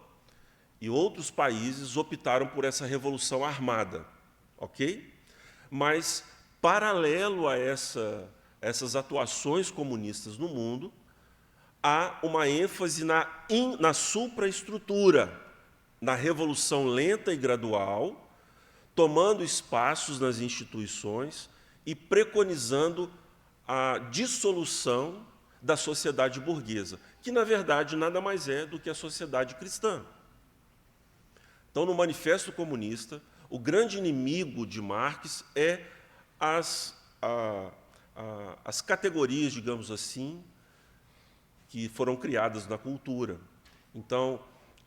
e outros países optaram por essa revolução armada, ok? Mas, paralelo a essas atuações comunistas no mundo, há uma ênfase na supraestrutura, na revolução lenta e gradual, tomando espaços nas instituições e preconizando a dissolução da sociedade burguesa, que, na verdade, nada mais é do que a sociedade cristã. Então, no Manifesto Comunista, o grande inimigo de Marx é as categorias, digamos assim, que foram criadas na cultura. Então,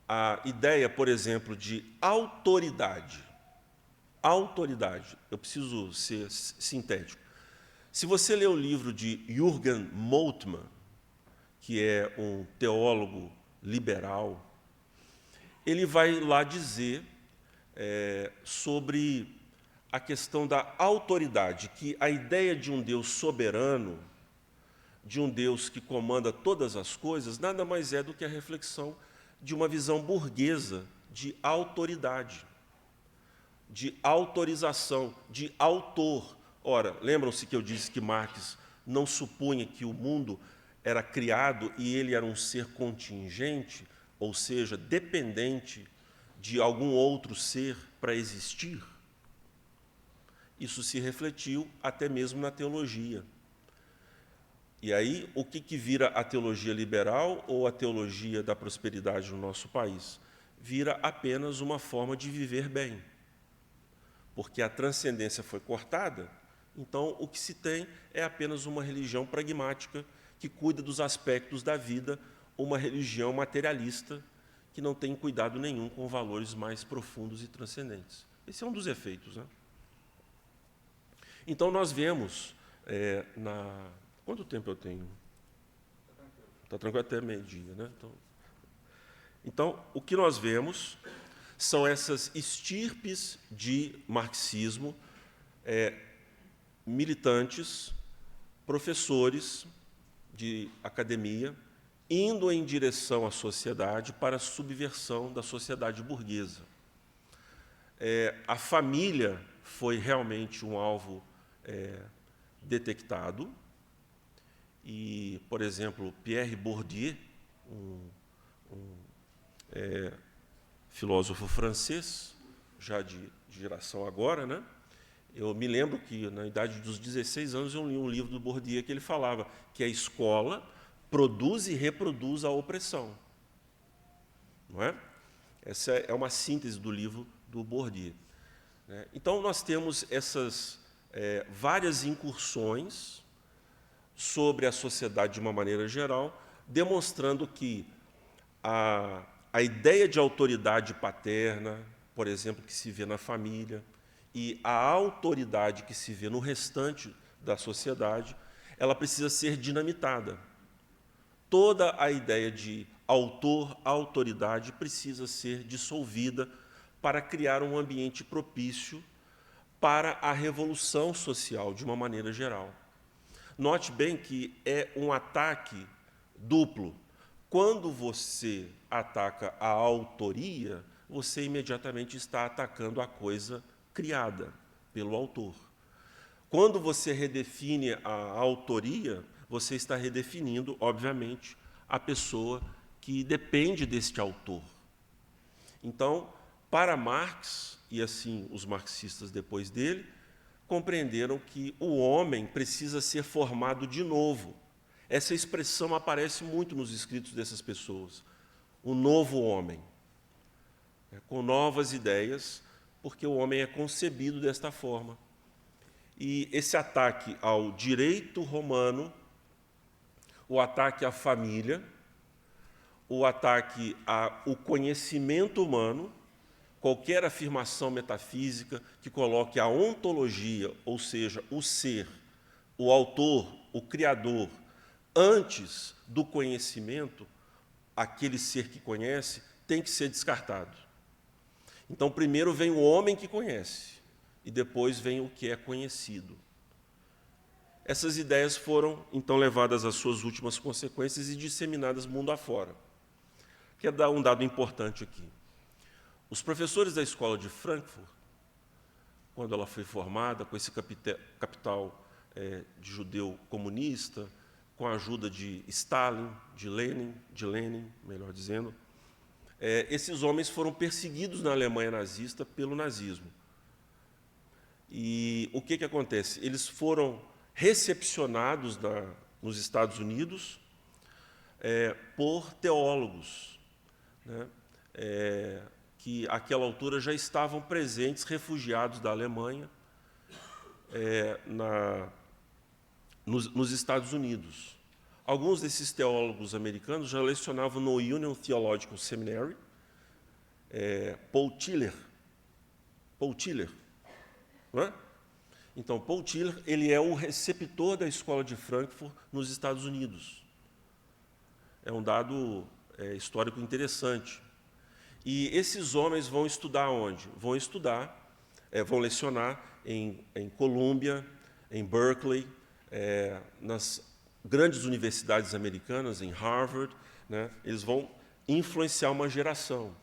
a ideia, por exemplo, de autoridade, eu preciso ser sintético. Se você ler o livro de Jürgen Moltmann, que é um teólogo liberal, ele vai lá dizer sobre a questão da autoridade, que a ideia de um Deus soberano, de um Deus que comanda todas as coisas, nada mais é do que a reflexão de uma visão burguesa de autoridade, de autorização, de autor. Ora, lembram-se que eu disse que Marx não supunha que o mundo era criado e ele era um ser contingente, ou seja, dependente de algum outro ser para existir? Isso se refletiu até mesmo na teologia. E aí, o que vira a teologia liberal ou a teologia da prosperidade no nosso país? Vira apenas uma forma de viver bem. Porque a transcendência foi cortada, então o que se tem é apenas uma religião pragmática que cuida dos aspectos da vida, uma religião materialista que não tem cuidado nenhum com valores mais profundos e transcendentes. Esse é um dos efeitos, né? Então, nós vemos Quanto tempo eu tenho? Está tranquilo até meio-dia, né? Então, o que nós vemos são essas estirpes de marxismo, militantes, professores de academia, indo em direção à sociedade para a subversão da sociedade burguesa. A família foi realmente um alvo detectado, e, por exemplo, Pierre Bourdieu, filósofo francês, já de geração agora, né? Eu me lembro que, na idade dos 16 anos, eu li um livro do Bourdieu que ele falava que a escola produz e reproduz a opressão. Não é? Essa é uma síntese do livro do Bourdieu. Então, nós temos essas várias incursões sobre a sociedade de uma maneira geral, demonstrando que a ideia de autoridade paterna, por exemplo, que se vê na família, e a autoridade que se vê no restante da sociedade, ela precisa ser dinamitada. Toda a ideia de autor, autoridade, precisa ser dissolvida para criar um ambiente propício para a revolução social, de uma maneira geral. Note bem que é um ataque duplo. Quando você ataca a autoria, você imediatamente está atacando a coisa criada pelo autor. Quando você redefine a autoria, você está redefinindo, obviamente, a pessoa que depende deste autor. Então, para Marx, e assim os marxistas depois dele, compreenderam que o homem precisa ser formado de novo. Essa expressão aparece muito nos escritos dessas pessoas. O novo homem, com novas ideias, porque o homem é concebido desta forma. E esse ataque ao direito romano, o ataque à família, o ataque ao conhecimento humano, qualquer afirmação metafísica que coloque a ontologia, ou seja, o ser, o autor, o criador, antes do conhecimento, aquele ser que conhece, tem que ser descartado. Então, primeiro vem o homem que conhece, e depois vem o que é conhecido. Essas ideias foram, então, levadas às suas últimas consequências e disseminadas mundo afora. Quero dar um dado importante aqui. Os professores da escola de Frankfurt, quando ela foi formada, com esse capital de judeu comunista, com a ajuda de Stalin, de Lenin, melhor dizendo, esses homens foram perseguidos na Alemanha nazista pelo nazismo. E o que acontece? Eles foram recepcionados nos Estados Unidos por teólogos, né, que, àquela altura, já estavam presentes, refugiados da Alemanha, nos Estados Unidos. Alguns desses teólogos americanos já lecionavam no Union Theological Seminary. Paul Tiller, não é? Então, Paul Tiller, ele é o receptor da escola de Frankfurt nos Estados Unidos. É um dado histórico interessante. E esses homens vão estudar onde? Vão lecionar em Columbia, em Berkeley, nas grandes universidades americanas, em Harvard, né? Eles vão influenciar uma geração.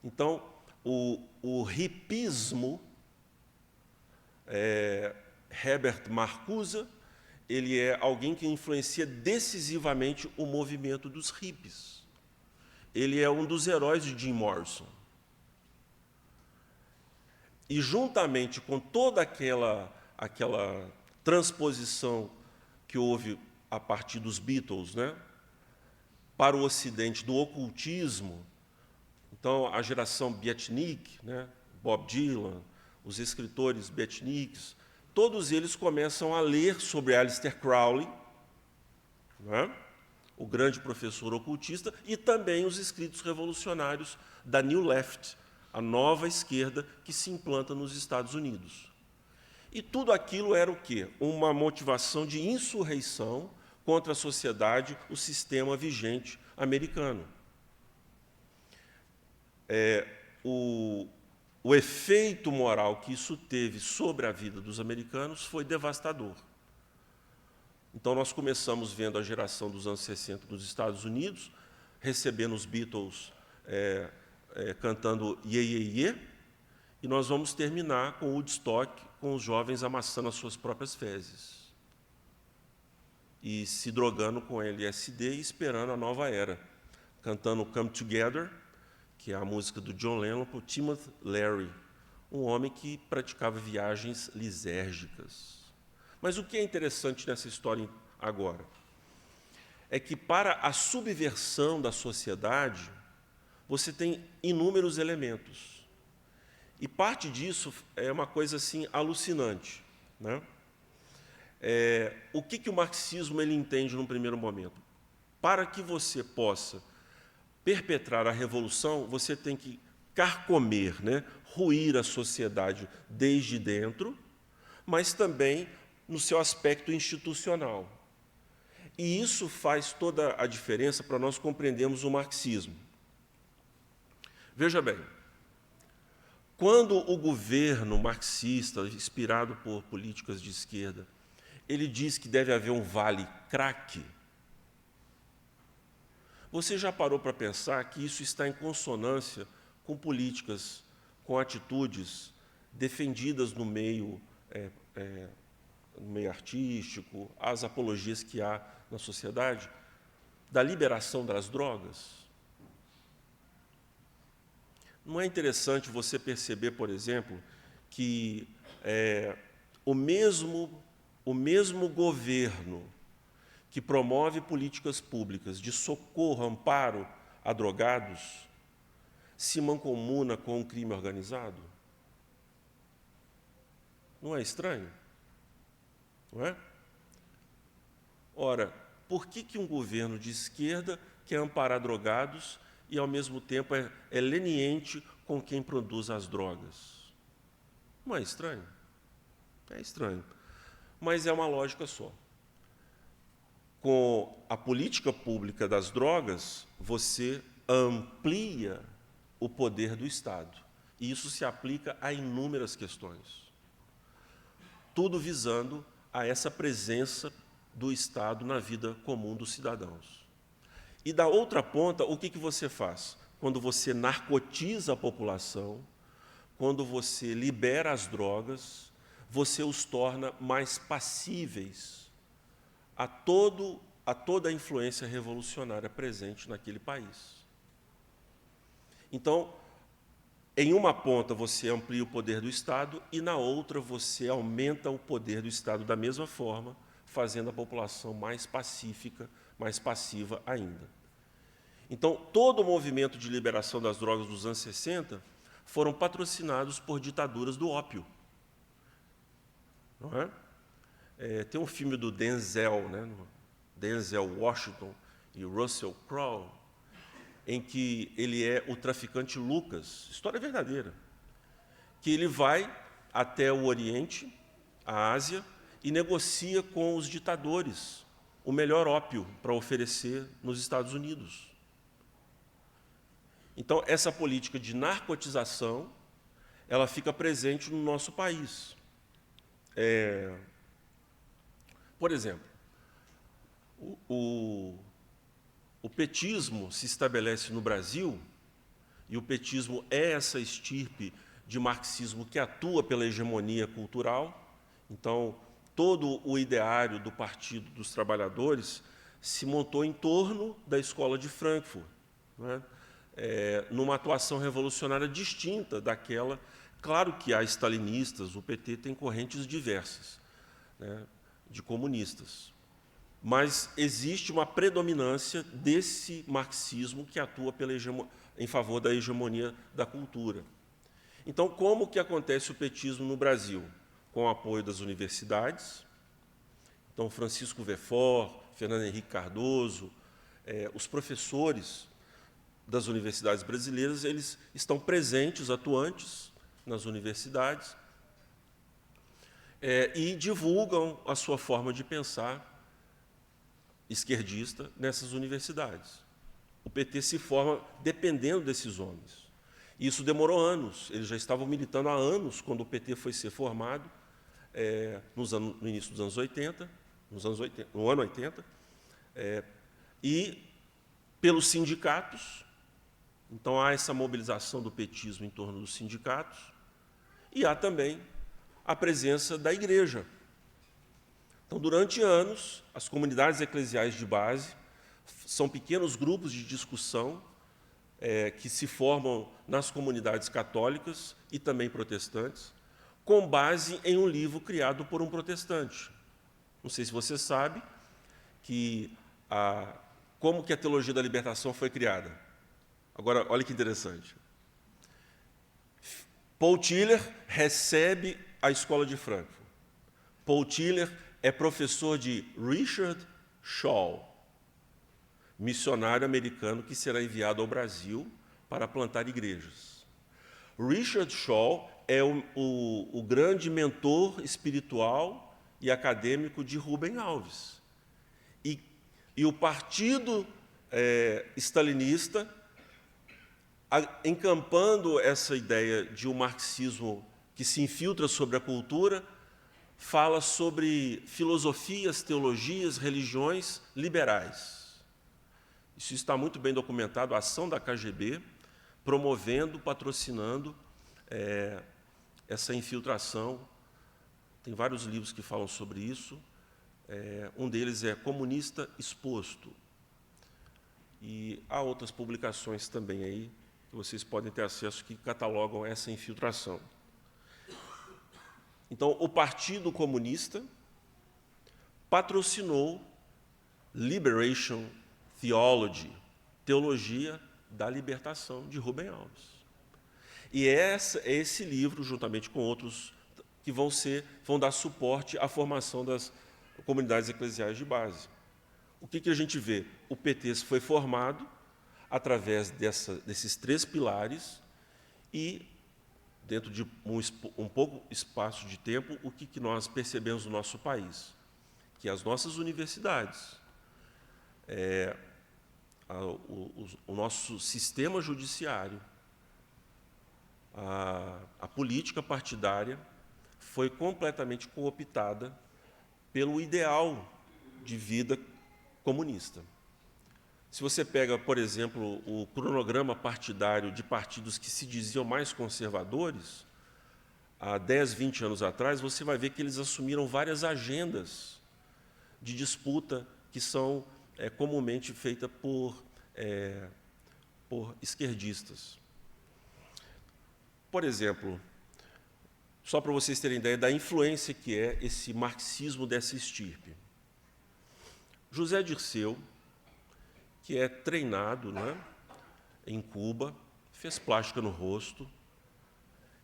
Então, o hipismo, Herbert Marcuse, ele é alguém que influencia decisivamente o movimento dos hippies. Ele é um dos heróis de Jim Morrison. E, juntamente com toda aquela transposição que houve a partir dos Beatles, né, para o Ocidente, do ocultismo, então, a geração Beatnik, né, Bob Dylan, os escritores beatniks, todos eles começam a ler sobre Aleister Crowley, né, o grande professor ocultista, e também os escritos revolucionários da New Left, a nova esquerda que se implanta nos Estados Unidos. E tudo aquilo era o quê? Uma motivação de insurreição contra a sociedade, o sistema vigente americano. O efeito moral que isso teve sobre a vida dos americanos foi devastador. Então, nós começamos vendo a geração dos anos 60 nos Estados Unidos, recebendo os Beatles cantando Ye, Ye, Ye, e nós vamos terminar com Woodstock, com os jovens amassando as suas próprias fezes e se drogando com LSD e esperando a nova era, cantando Come Together, que é a música do John Lennon, por Timothy Leary, um homem que praticava viagens lisérgicas. Mas o que é interessante nessa história agora é que, para a subversão da sociedade, você tem inúmeros elementos. E parte disso é uma coisa assim alucinante, né? O que o marxismo ele entende num primeiro momento? para que você possa perpetrar a revolução, você tem que carcomer, né, ruir a sociedade desde dentro, mas também no seu aspecto institucional. E isso faz toda a diferença para nós compreendermos o marxismo. Veja bem, quando o governo marxista, inspirado por políticas de esquerda, ele diz que deve haver um vale-crack, você já parou para pensar que isso está em consonância com políticas, com atitudes defendidas no meio artístico, as apologias que há na sociedade, da liberação das drogas? Não é interessante você perceber, por exemplo, que o mesmo governo que promove políticas públicas de socorro, amparo a drogados, se mancomuna com o crime organizado? Não é estranho? Não é? Ora, por que um governo de esquerda quer amparar drogados e, ao mesmo tempo, é leniente com quem produz as drogas? Não é estranho? É estranho. Mas é uma lógica só. Com a política pública das drogas, você amplia o poder do Estado. E isso se aplica a inúmeras questões. Tudo visando a essa presença do Estado na vida comum dos cidadãos. E, da outra ponta, o que você faz? Quando você narcotiza a população, quando você libera as drogas, você os torna mais passíveis a toda a influência revolucionária presente naquele país. Então, em uma ponta você amplia o poder do Estado e, na outra, você aumenta o poder do Estado da mesma forma, fazendo a população mais pacífica, mais passiva ainda. Então, todo o movimento de liberação das drogas dos anos 60 foram patrocinados por ditaduras do ópio. Não é? Tem um filme do Denzel, né, Denzel Washington e Russell Crowe, em que ele é o traficante Lucas, história verdadeira, que ele vai até o Oriente, a Ásia, e negocia com os ditadores o melhor ópio para oferecer nos Estados Unidos. Então, essa política de narcotização, ela fica presente no nosso país. Por exemplo, o petismo se estabelece no Brasil, e o petismo é essa estirpe de marxismo que atua pela hegemonia cultural. Então, todo o ideário do Partido dos Trabalhadores se montou em torno da Escola de Frankfurt, né? Numa atuação revolucionária distinta daquela. Claro que há stalinistas, o PT tem correntes diversas, né, de comunistas, mas existe uma predominância desse marxismo que atua em favor da hegemonia da cultura. Então, como que acontece o petismo no Brasil? Com o apoio das universidades. Então, Francisco Verfort, Fernando Henrique Cardoso, os professores das universidades brasileiras, eles estão presentes, atuantes nas universidades, e divulgam a sua forma de pensar esquerdista nessas universidades. O PT se forma dependendo desses homens. Isso demorou anos, eles já estavam militando há anos quando o PT foi ser formado, no início dos anos 80, no ano 80, e pelos sindicatos. Então, há essa mobilização do petismo em torno dos sindicatos, e há também a presença da igreja. Então, durante anos, as comunidades eclesiais de base são pequenos grupos de discussão que se formam nas comunidades católicas e também protestantes, com base em um livro criado por um protestante. Não sei se você sabe como que a teologia da libertação foi criada. Agora, olha que interessante. Paul Tiller recebe a Escola de Frankfurt. Paul Tiller é professor de Richard Shaw. missionário americano que será enviado ao Brasil para plantar igrejas. Richard Shaw é o grande mentor espiritual e acadêmico de Rubem Alves. E o partido stalinista, encampando essa ideia de um marxismo que se infiltra sobre a cultura, fala sobre filosofias, teologias, religiões liberais. Isso está muito bem documentado, a ação da KGB, promovendo, patrocinando essa infiltração. Tem vários livros que falam sobre isso. Um deles é Comunista Exposto. E há outras publicações também aí, que vocês podem ter acesso, que catalogam essa infiltração. Então, o Partido Comunista patrocinou Liberation Theology, Teologia da Libertação, de Rubem Alves. E é esse livro, juntamente com outros, que vão dar suporte à formação das comunidades eclesiais de base. O que a gente vê? O PT foi formado através desses 3 pilares e, dentro de um pouco espaço de tempo, o que nós percebemos no nosso país? Que as nossas universidades, o nosso sistema judiciário, a política partidária foi completamente cooptada pelo ideal de vida comunista. Se você pega, por exemplo, o cronograma partidário de partidos que se diziam mais conservadores, há 10, 20 anos atrás, você vai ver que eles assumiram várias agendas de disputa que são comumente feitas por esquerdistas. Por exemplo, só para vocês terem ideia da influência que é esse marxismo dessa estirpe. José Dirceu, que é treinado, em Cuba, fez plástica no rosto,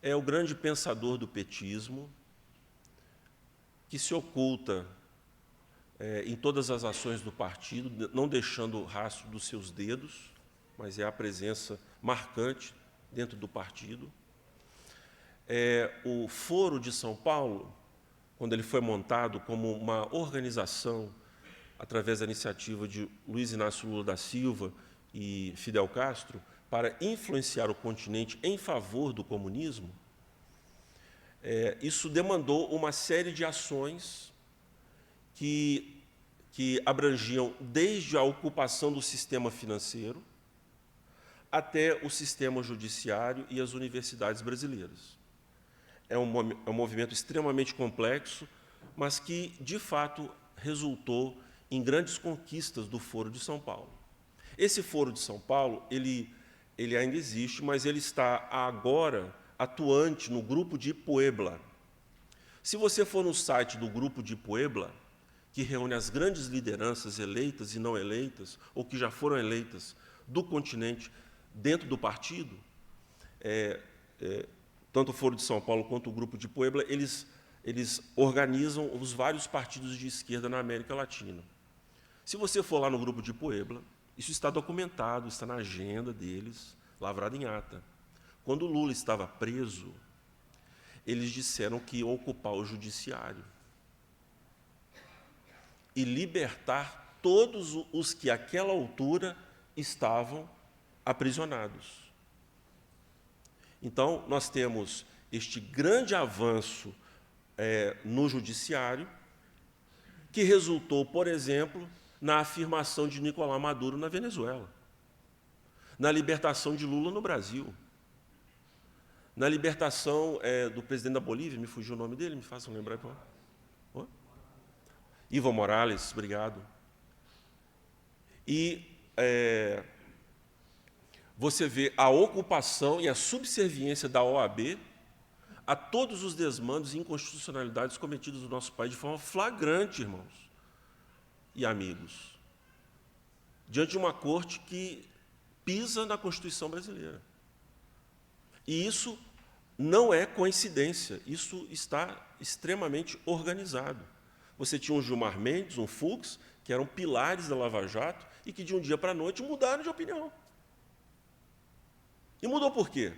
é o grande pensador do petismo, que se oculta em todas as ações do partido, não deixando rastro dos seus dedos, mas é a presença marcante dentro do partido. O Foro de São Paulo, quando ele foi montado como uma organização através da iniciativa de Luiz Inácio Lula da Silva e Fidel Castro, para influenciar o continente em favor do comunismo, isso demandou uma série de ações que abrangiam desde a ocupação do sistema financeiro até o sistema judiciário e as universidades brasileiras. É um movimento extremamente complexo, mas que, de fato, resultou em grandes conquistas do Foro de São Paulo. Esse Foro de São Paulo, ele ainda existe, mas ele está agora atuante no Grupo de Puebla. Se você for no site do Grupo de Puebla, que reúne as grandes lideranças eleitas e não eleitas, ou que já foram eleitas do continente dentro do partido, tanto o Foro de São Paulo quanto o Grupo de Puebla, eles organizam os vários partidos de esquerda na América Latina. Se você for lá no Grupo de Puebla, isso está documentado, está na agenda deles, lavrado em ata. Quando o Lula estava preso, eles disseram que iam ocupar o judiciário e libertar todos os que, àquela altura, estavam aprisionados. Então, nós temos este grande avanço no judiciário, que resultou, por exemplo, na afirmação de Nicolás Maduro na Venezuela, na libertação de Lula no Brasil, na libertação do presidente da Bolívia, me fugiu o nome dele, me façam lembrar. Evo Morales, obrigado. E você vê a ocupação e a subserviência da OAB a todos os desmandos e inconstitucionalidades cometidos no nosso país de forma flagrante, irmãos e amigos, diante de uma corte que pisa na Constituição brasileira. E isso não é coincidência, isso está extremamente organizado. Você tinha um Gilmar Mendes, um Fux, que eram pilares da Lava Jato, e que de um dia para a noite mudaram de opinião. E mudou por quê?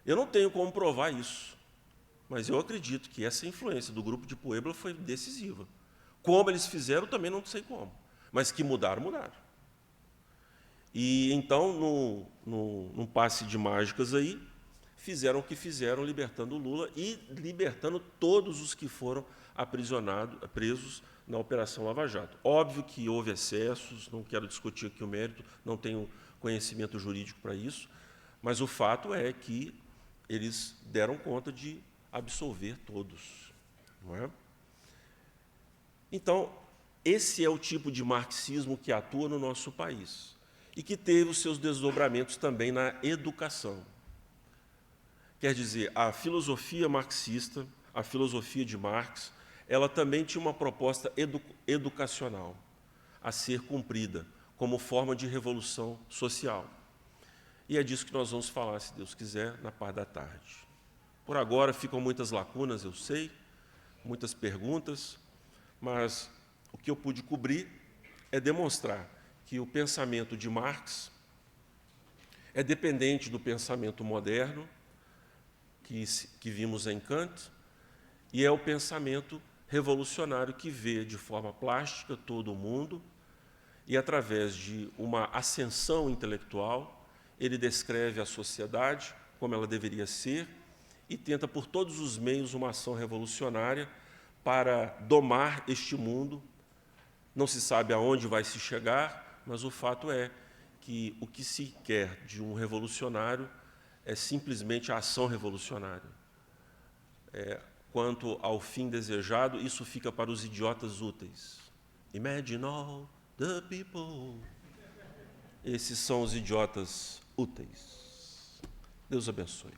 Eu não tenho como provar isso, mas eu acredito que essa influência do grupo de Puebla foi decisiva. Como eles fizeram, também não sei como, mas que mudaram, mudaram. E então, num passe de mágicas aí, fizeram o que fizeram, libertando o Lula e libertando todos os que foram aprisionados, presos na Operação Lava Jato. Óbvio que houve excessos, não quero discutir aqui o mérito, não tenho conhecimento jurídico para isso, mas o fato é que eles deram conta de absolver todos. Não é? Então, esse é o tipo de marxismo que atua no nosso país e que teve os seus desdobramentos também na educação. Quer dizer, a filosofia marxista, a filosofia de Marx, ela também tinha uma proposta educacional a ser cumprida como forma de revolução social. E é disso que nós vamos falar, se Deus quiser, na parte da tarde. Por agora ficam muitas lacunas, eu sei, muitas perguntas, mas o que eu pude cobrir é demonstrar que o pensamento de Marx é dependente do pensamento moderno, que vimos em Kant, e é o pensamento revolucionário que vê de forma plástica todo o mundo e, através de uma ascensão intelectual, ele descreve a sociedade como ela deveria ser e tenta, por todos os meios, uma ação revolucionária para domar este mundo. Não se sabe aonde vai se chegar, mas o fato é que o que se quer de um revolucionário é simplesmente a ação revolucionária. Quanto ao fim desejado, isso fica para os idiotas úteis. Imagine all the people. Esses são os idiotas úteis. Deus abençoe.